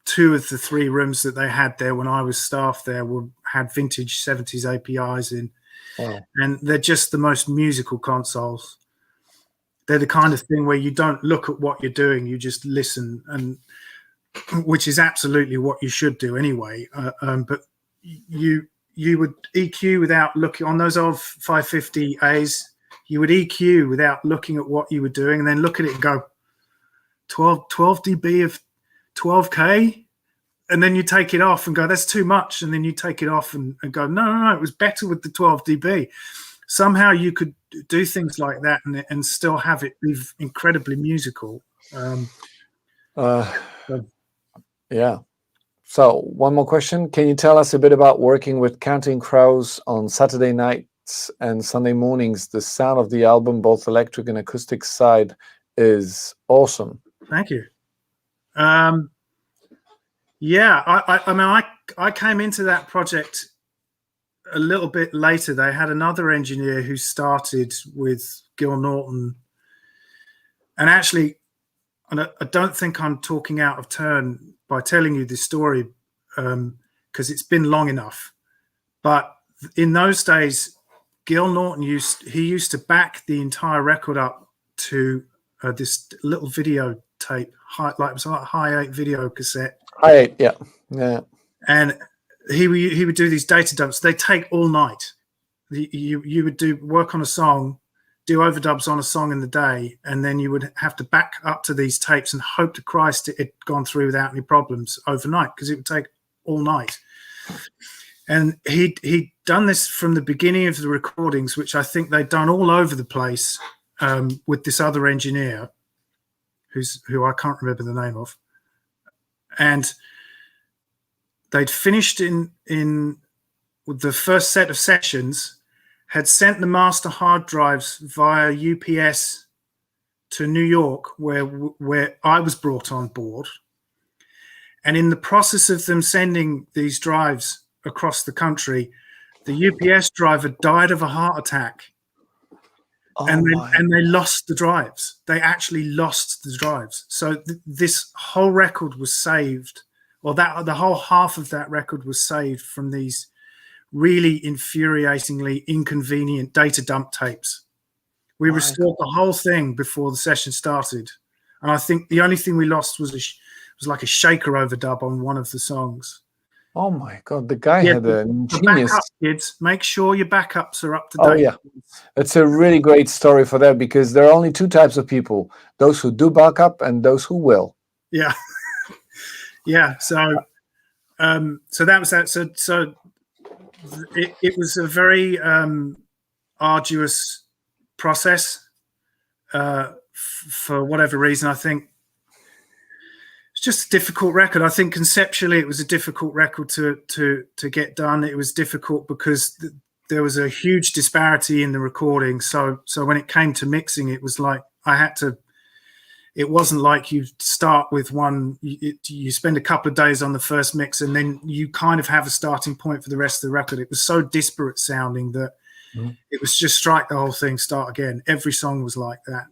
Speaker 2: two of the three rooms that they had there when I was staff there had vintage 70s APIs in.
Speaker 1: Wow. And
Speaker 2: they're just the most musical consoles. They're the kind of thing where you don't look at what you're doing, you just listen, and which is absolutely what you should do anyway. But you would EQ without looking on those old 550As. You would EQ without looking at what you were doing, and then look at it and go 12 dB of 12K, and then you take it off and go, that's too much, and then you take it off and go, no, it was better with the 12 dB. Somehow you could do things like that and still have it be incredibly musical.
Speaker 1: Yeah. So one more question. Can you tell us a bit about working with Counting Crows on Saturday nights and Sunday mornings? The sound of the album, both electric and acoustic side, is awesome.
Speaker 2: Thank you. Yeah, I mean, I came into that project a little bit later. They had another engineer who started with Gil Norton, and actually, I don't think I'm talking out of turn by telling you this story because it's been long enough. But in those days, Gil Norton used to back the entire record up to this little video tape, it was like a Hi-8 video cassette.
Speaker 1: Hi-8, yeah.
Speaker 2: And he would do these data dumps. They take all night. You would do work on a song, do overdubs on a song in the day, and then you would have to back up to these tapes and hope to Christ it had gone through without any problems overnight, because it would take all night. And he'd done this from the beginning of the recordings, which I think they'd done all over the place with this other engineer, who I can't remember the name of. And they'd finished in the first set of sessions, had sent the master hard drives via UPS to New York, where I was brought on board. And in the process of them sending these drives across the country, the UPS driver died of a heart attack. And they lost the drives. They actually lost the drives. So this whole record was saved, or the whole half of that record was saved from these really infuriatingly inconvenient data dump tapes. We restored the whole thing before the session started, and I think the only thing we lost was like a shaker overdub on one of the songs.
Speaker 1: Oh my God, the guy
Speaker 2: Yeah,
Speaker 1: had an
Speaker 2: the
Speaker 1: ingenious.
Speaker 2: backup, kids. Make sure your backups are up to
Speaker 1: Oh
Speaker 2: date.
Speaker 1: yeah, it's a really great story for that, because there are only two types of people: those who do backup and those who will.
Speaker 2: Yeah, yeah. So that was that. So it was a very arduous process for whatever reason. I think it's just a difficult record. I think conceptually it was a difficult record to get done. It was difficult because there was a huge disparity in the recording. So when it came to mixing, it was like I had to. It wasn't like you start with one. You spend a couple of days on the first mix, and then you kind of have a starting point for the rest of the record. It was so disparate sounding that it was just strike the whole thing, start again. Every song was like that,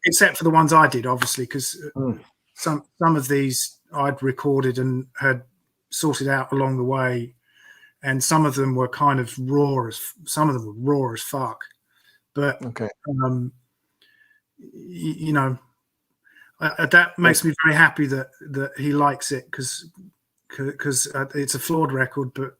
Speaker 2: except for the ones I did, obviously, because some of these I'd recorded and had sorted out along the way, and some of them were kind of raw as fuck. But
Speaker 1: Okay.
Speaker 2: you know, that makes me very happy that he likes it, because it's a flawed record, but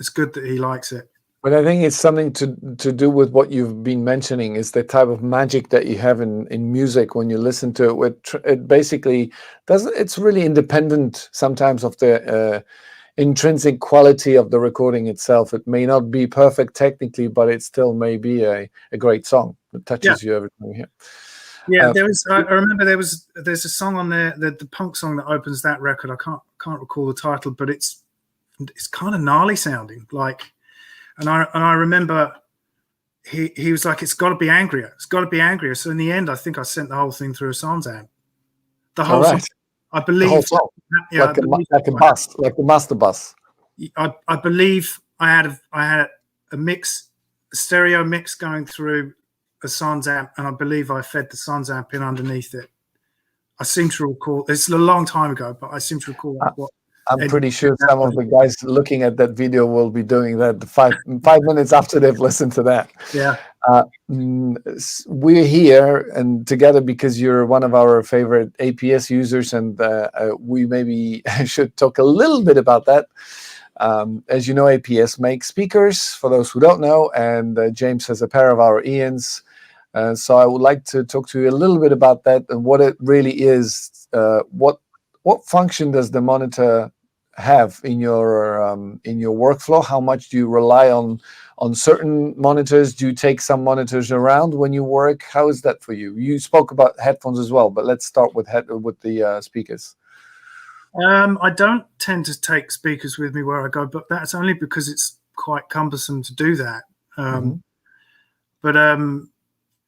Speaker 2: it's good that he likes it.
Speaker 1: But I think it's something to do with what you've been mentioning, is the type of magic that you have in music when you listen to it. It basically doesn't. It's really independent sometimes of the intrinsic quality of the recording itself. It may not be perfect technically, but it still may be a great song that touches you every time you hear.
Speaker 2: Yeah, there was. I remember there's a song on there, the punk song that opens that record. I can't recall the title, but it's kind of gnarly sounding, like. And I remember he was like, it's got to be angrier. It's got to be angrier. So in the end, I think I sent the whole thing through a Soundtouch. The whole song, I believe.
Speaker 1: The whole song,
Speaker 2: yeah,
Speaker 1: like a bus, like the master bus.
Speaker 2: I believe I had a mix, a stereo mix going through a Sans amp, and I believe I fed the Sans amp in underneath it. I seem to recall. It's a long time ago, but I seem to recall what.
Speaker 1: I'm pretty sure some of the guys looking at that video will be doing that 5 minutes after they've listened to that.
Speaker 2: Yeah.
Speaker 1: We're here and together because you're one of our favorite APS users, and we maybe should talk a little bit about that. As you know, APS makes speakers, for those who don't know, and James has a pair of our Ians. So I would like to talk to you a little bit about that and what it really is. What function does the monitor have in your workflow? How much do you rely on certain monitors? Do you take some monitors around when you work? How is that for you? You spoke about headphones as well, but let's start with the speakers.
Speaker 2: I don't tend to take speakers with me where I go, but that's only because it's quite cumbersome to do that. But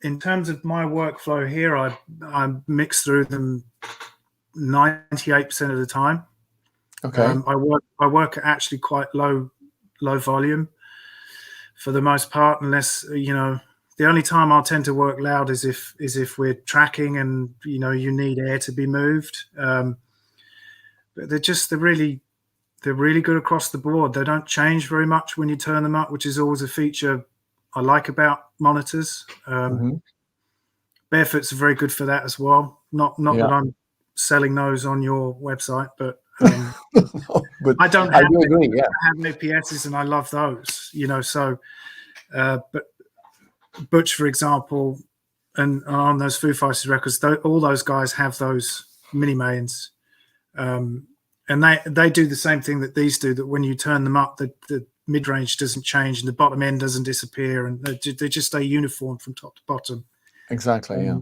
Speaker 2: in terms of my workflow here, I mix through them 98% of the time.
Speaker 1: Okay.
Speaker 2: I work at actually quite low volume for the most part, unless the only time I'll tend to work loud is if we're tracking and you need air to be moved. But they're really good across the board. They don't change very much when you turn them up, which is always a feature I like about monitors. Barefoots are very good for that as well. Not that I'm selling those on your website, but
Speaker 1: but
Speaker 2: I don't.
Speaker 1: I do agree. Yeah,
Speaker 2: I have APSs and I love those. So, but Butch, for example, and on those Foo Fighters records, all those guys have those mini mains, and they do the same thing that these do. That when you turn them up, the mid range doesn't change and the bottom end doesn't disappear, and they just stay uniform from top to bottom.
Speaker 1: Exactly. Yeah.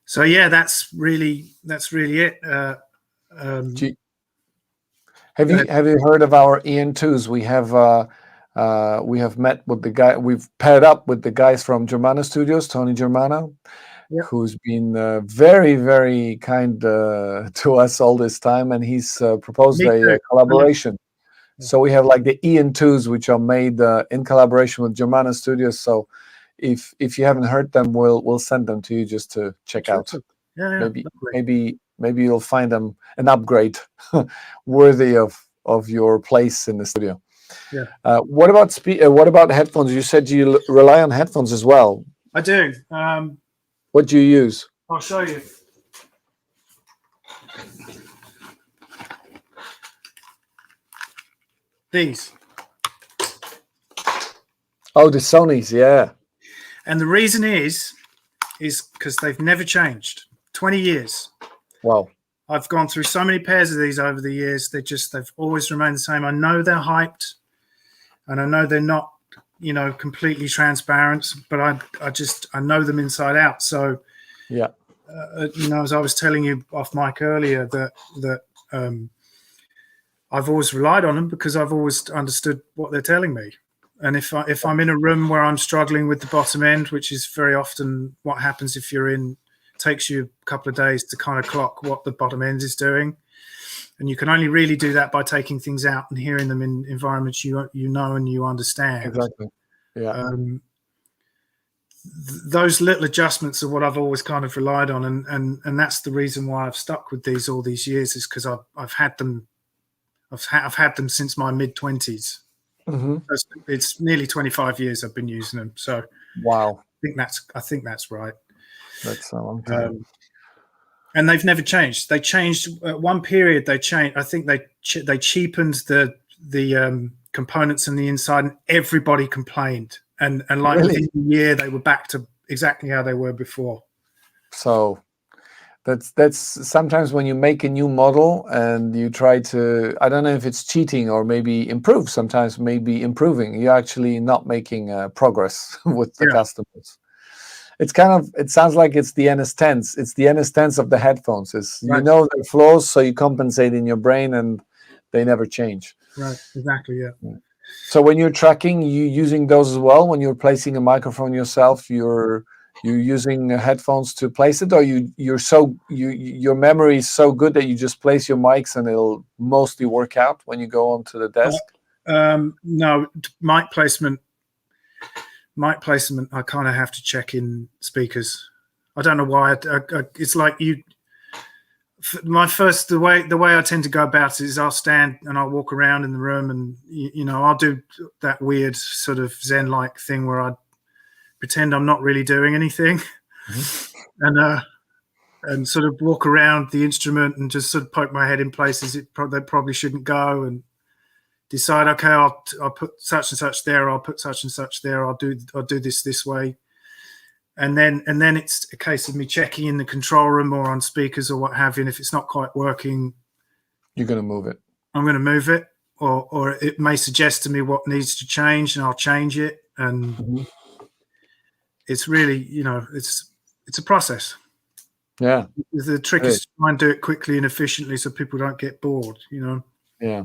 Speaker 2: So yeah, that's really it.
Speaker 1: Have you heard of our EN2s? We have met with the guy. We've paired up with the guys from Germano Studios, Tony Germano, who's been very, very kind to us all this time, and he's proposed a collaboration. So we have like the EN2s, which are made in collaboration with Germano Studios. So if you haven't heard them, we'll send them to you just to check out.
Speaker 2: Yeah,
Speaker 1: maybe you'll find them an upgrade worthy of your place in the studio.
Speaker 2: Yeah.
Speaker 1: What about headphones? You said you rely on headphones as well.
Speaker 2: I do.
Speaker 1: What do you use?
Speaker 2: I'll show you. These.
Speaker 1: Oh, the Sonys, yeah.
Speaker 2: And the reason is because they've never changed. 20 years.
Speaker 1: Wow.
Speaker 2: I've gone through so many pairs of these over the years. They've always remained the same. I know they're hyped, and I know they're not, completely transparent, but I know them inside out. So,
Speaker 1: yeah,
Speaker 2: as I was telling you off mic earlier, that I've always relied on them because I've always understood what they're telling me. And if I'm in a room where I'm struggling with the bottom end, which is very often what happens if you're in, takes you a couple of days to kind of clock what the bottom end is doing, and you can only really do that by taking things out and hearing them in environments you know and you understand.
Speaker 1: Exactly. Yeah.
Speaker 2: Those little adjustments are what I've always kind of relied on, and that's the reason why I've stuck with these all these years, is because I've had them since my mid-20s.
Speaker 1: Mm-hmm.
Speaker 2: It's nearly 25 years I've been using them. So
Speaker 1: wow,
Speaker 2: I think that's right.
Speaker 1: That's a long time.
Speaker 2: And they've never changed. They changed at one period. They changed. I think they cheapened the components on the inside, and everybody complained. And like
Speaker 1: really?
Speaker 2: within a year, they were back to exactly how they were before.
Speaker 1: So that's sometimes when you make a new model and you try to, I don't know if it's cheating or maybe improve. Sometimes maybe improving. You're actually not making progress with the customers. It's it sounds like it's the NS tense. It's the NS tense of the headphones. You know their flaws, so you compensate in your brain, and they never change.
Speaker 2: Right. Exactly. Yeah.
Speaker 1: So when you're tracking, you using those as well. When you're placing a microphone yourself, you're using headphones to place it, or your memory is so good that you just place your mics and it'll mostly work out when you go onto the desk.
Speaker 2: No, mic placement. I kind of have to check in speakers. I don't know why. It's like you. The way I tend to go about it is I'll stand and I'll walk around in the room, and I'll do that weird sort of Zen-like thing where I pretend I'm not really doing anything, and sort of walk around the instrument and just sort of poke my head in places they probably shouldn't go, and decide, okay, I'll put such and such there, I'll put such and such there, I'll do this way, and then it's a case of me checking in the control room or on speakers or what have you. And if it's not quite working,
Speaker 1: you're going to move it.
Speaker 2: I'm going to move it, or it may suggest to me what needs to change, and I'll change it. And it's really, it's a process.
Speaker 1: Yeah.
Speaker 2: The trick is to try and do it quickly and efficiently so people don't get bored.
Speaker 1: Yeah.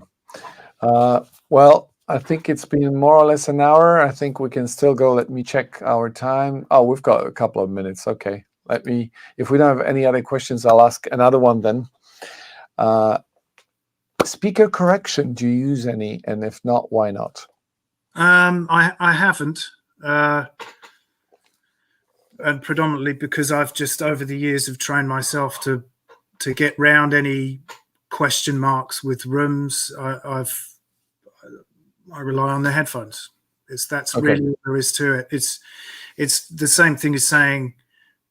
Speaker 1: Well, I think it's been more or less an hour. I think we can still go. Let me check our time. Oh, we've got a couple of minutes. Okay. If we don't have any other questions, I'll ask another one then. Speaker correction, do you use any? And if not, why not?
Speaker 2: I haven't. And predominantly because I've just over the years have trained myself to get round any question marks with rooms. I rely on the headphones. That's really what there is to it. It's the same thing as saying,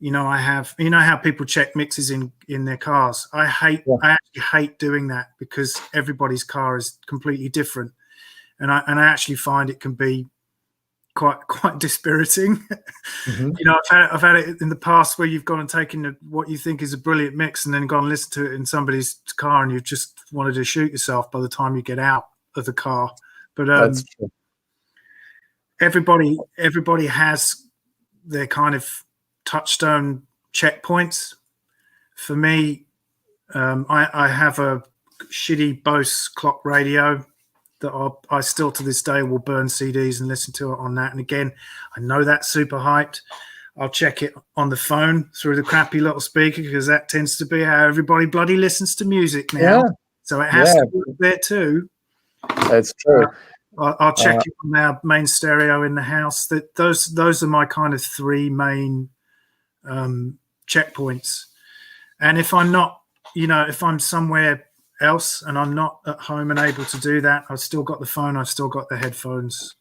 Speaker 2: I have, how people check mixes in their cars. I actually hate doing that because everybody's car is completely different, and I actually find it can be quite dispiriting. I've had it in the past where you've gone and taken what you think is a brilliant mix and then gone and listened to it in somebody's car, and you just wanted to shoot yourself by the time you get out of the car. But
Speaker 1: that's true.
Speaker 2: Everybody has their kind of touchstone checkpoints. For me, I have a shitty Bose clock radio that I still to this day will burn CDs and listen to it on that. And again, I know that's super hyped. I'll check it on the phone through the crappy little speaker because that tends to be how everybody bloody listens to music now.
Speaker 1: Yeah.
Speaker 2: So it has to be there too.
Speaker 1: That's true.
Speaker 2: I'll check it on our main stereo in the house. Those are my kind of three main checkpoints. And if I'm not, if I'm somewhere else and I'm not at home and able to do that, I've still got the phone, I've still got the headphones.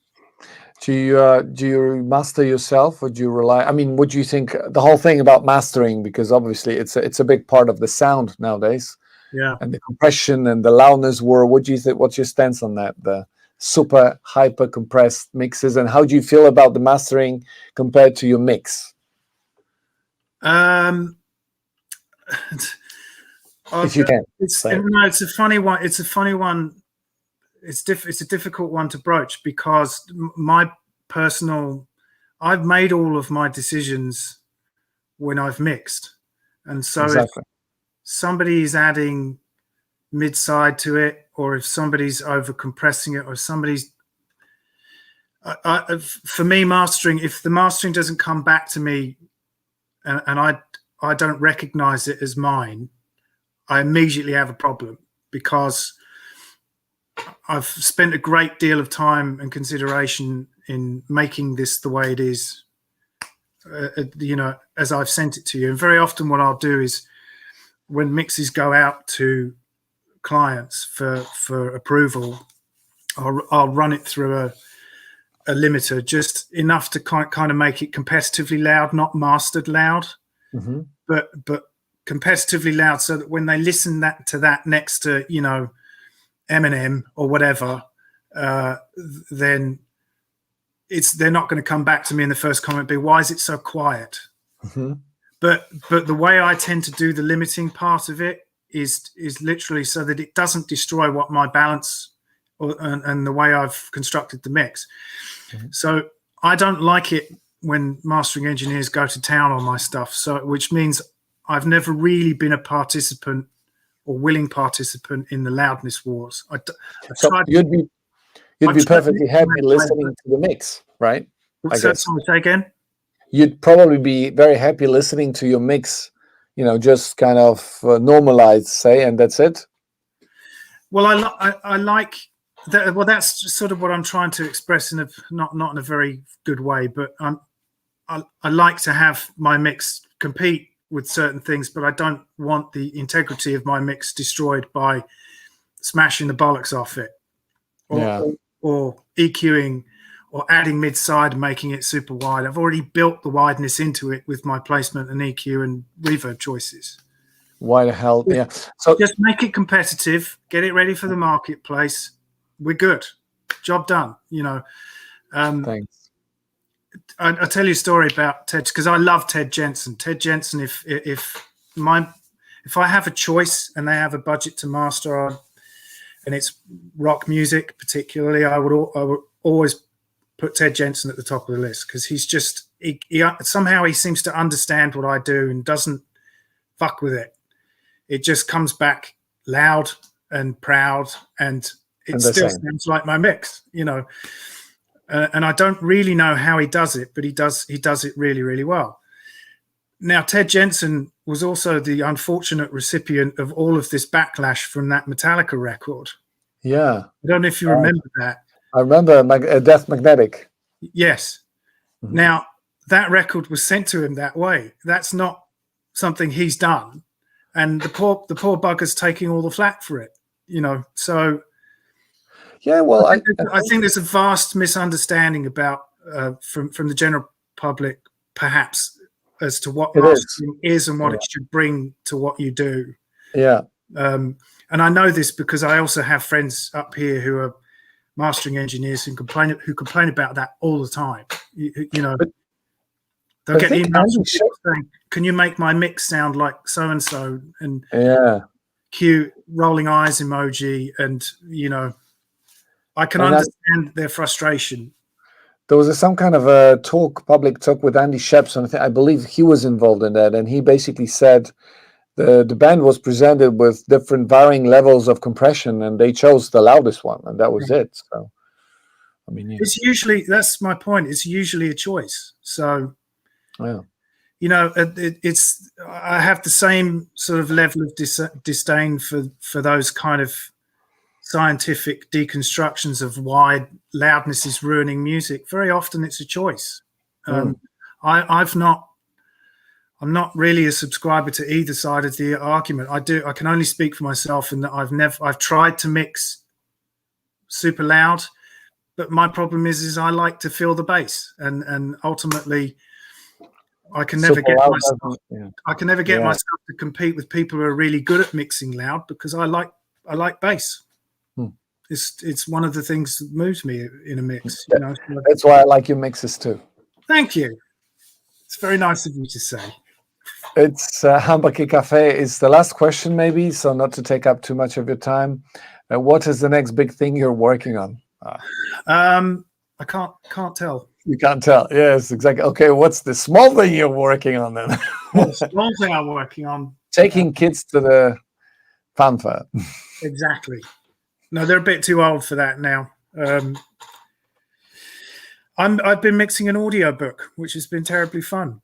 Speaker 1: Do you master yourself, or do you rely? I mean, what do you think the whole thing about mastering? Because obviously it's a big part of the sound nowadays.
Speaker 2: Yeah.
Speaker 1: And the compression and the loudness. What do you think? What's your stance on that? super hyper compressed mixes, and how do you feel about the mastering compared to your mix? If you can say.
Speaker 2: No, it's a funny one. It's a funny one. It's a difficult one to broach, because my personal, I've made all of my decisions when I've mixed, and so
Speaker 1: Exactly.
Speaker 2: if somebody is adding mid side to it, or if somebody's over compressing it, or somebody's, for me, mastering, if the mastering doesn't come back to me, and I don't recognize it as mine, I immediately have a problem, because I've spent a great deal of time and consideration in making this the way it is, as I've sent it to you. And very often what I'll do is, when mixes go out to clients for approval, I'll run it through a limiter, just enough to kind of make it competitively loud, not mastered loud, but competitively loud, so that when they listen to that next to, Eminem or whatever, then they're not going to come back to me in the first comment be, why is it so quiet? But the way I tend to do the limiting part of it is literally so that it doesn't destroy what my balance and the way I've constructed the mix. So I don't like it when mastering engineers go to town on my stuff, which means I've never really been a participant or willing participant in the loudness wars.
Speaker 1: So you'd be perfectly happy listening to the mix, right?
Speaker 2: Say again?
Speaker 1: You'd probably be very happy listening to your mix, just kind of normalized, say, and that's it.
Speaker 2: Well, I like that. Well, that's sort of what I'm trying to express in not in a very good way, but I like to have my mix compete with certain things, but I don't want the integrity of my mix destroyed by smashing the bollocks off it, or EQing, or adding mid-side and making it super wide. I've already built the wideness into it with my placement and EQ and reverb choices.
Speaker 1: Why the hell? Yeah. So
Speaker 2: just make it competitive, get it ready for the marketplace. We're good. Job done.
Speaker 1: Thanks.
Speaker 2: I'll tell you a story about Ted, because I love Ted Jensen. Ted Jensen, if I have a choice and they have a budget to master on, and it's rock music particularly, I would always put Ted Jensen at the top of the list, because he's just somehow he seems to understand what I do and doesn't fuck with it. It just comes back loud and proud, and it still sounds like my mix, and I don't really know how he does it, but he does it really, really well. Now, Ted Jensen was also the unfortunate recipient of all of this backlash from that Metallica record.
Speaker 1: Yeah.
Speaker 2: I don't know if you remember that.
Speaker 1: I remember Death Magnetic.
Speaker 2: Yes. Now, that record was sent to him that way. That's not something he's done. And the poor bugger's taking all the flack for it, so...
Speaker 1: Yeah, well,
Speaker 2: I think there's a vast misunderstanding about from the general public, perhaps, as to what mastering is and what it should bring to what you do.
Speaker 1: Yeah.
Speaker 2: And I know this because I also have friends up here who are mastering engineers who complain about that all the time. They'll get emails from people saying, "Can you make my mix sound like so and so?" And cue rolling eyes emoji, and I can understand their frustration.
Speaker 1: There was some kind of a public talk with Andy Shepson. I believe he was involved in that, and he basically said the band was presented with different varying levels of compression, and they chose the loudest one, and that was it. So, I mean,
Speaker 2: it's usually, that's my point. It's usually a choice. So, it's I have the same sort of level of disdain for those kind of scientific deconstructions of why loudness is ruining music. Very often it's a choice. I'm not really a subscriber to either side of the argument. I can only speak for myself in that I've tried to mix super loud, but my problem is I like to feel the bass, and ultimately I can never get myself myself to compete with people who are really good at mixing loud, because I like bass. It's one of the things that moves me in a mix. You know,
Speaker 1: That's why I like your mixes too.
Speaker 2: Thank you. It's very nice of you to say.
Speaker 1: It's Hamburger Cafe is the last question, maybe, so not to take up too much of your time. What is the next big thing you're working on?
Speaker 2: I can't tell.
Speaker 1: You can't tell. Yes, exactly. Okay, what's the small thing you're working on then?
Speaker 2: The small thing I'm working on.
Speaker 1: Taking kids to the fanfare.
Speaker 2: Exactly. No, they're a bit too old for that now. I've been mixing an audio book, which has been terribly fun.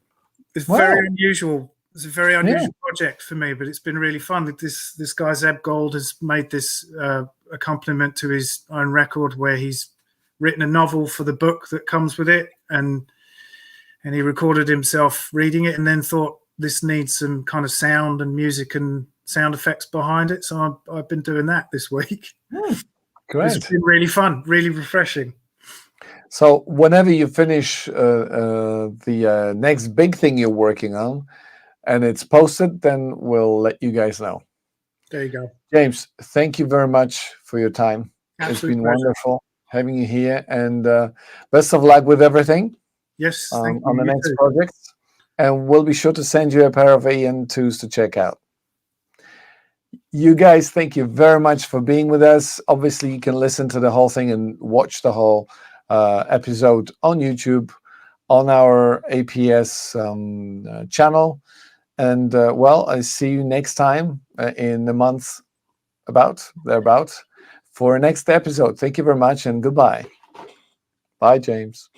Speaker 2: It's very unusual. It's a very unusual project for me, but it's been really fun. This guy Zeb Gold has made this accompaniment to his own record, where he's written a novel for the book that comes with it, and he recorded himself reading it, and then thought this needs some kind of sound and music and sound effects behind it. So I've been doing that this week.
Speaker 1: Great.
Speaker 2: It's been really fun, really refreshing.
Speaker 1: So whenever you finish the next big thing you're working on and it's posted, then we'll let you guys know.
Speaker 2: There you go.
Speaker 1: James, thank you very much for your time. It's been
Speaker 2: pleasure.
Speaker 1: wonderful having you here, and best of luck with everything.
Speaker 2: Yes,
Speaker 1: on the next project. And we'll be sure to send you a pair of AN2s to check out. You guys, thank you very much for being with us. Obviously, you can listen to the whole thing and watch the whole episode on YouTube, on our APS channel. And well, I see you next time in a month, thereabout, for our next episode. Thank you very much, and goodbye. Bye, James.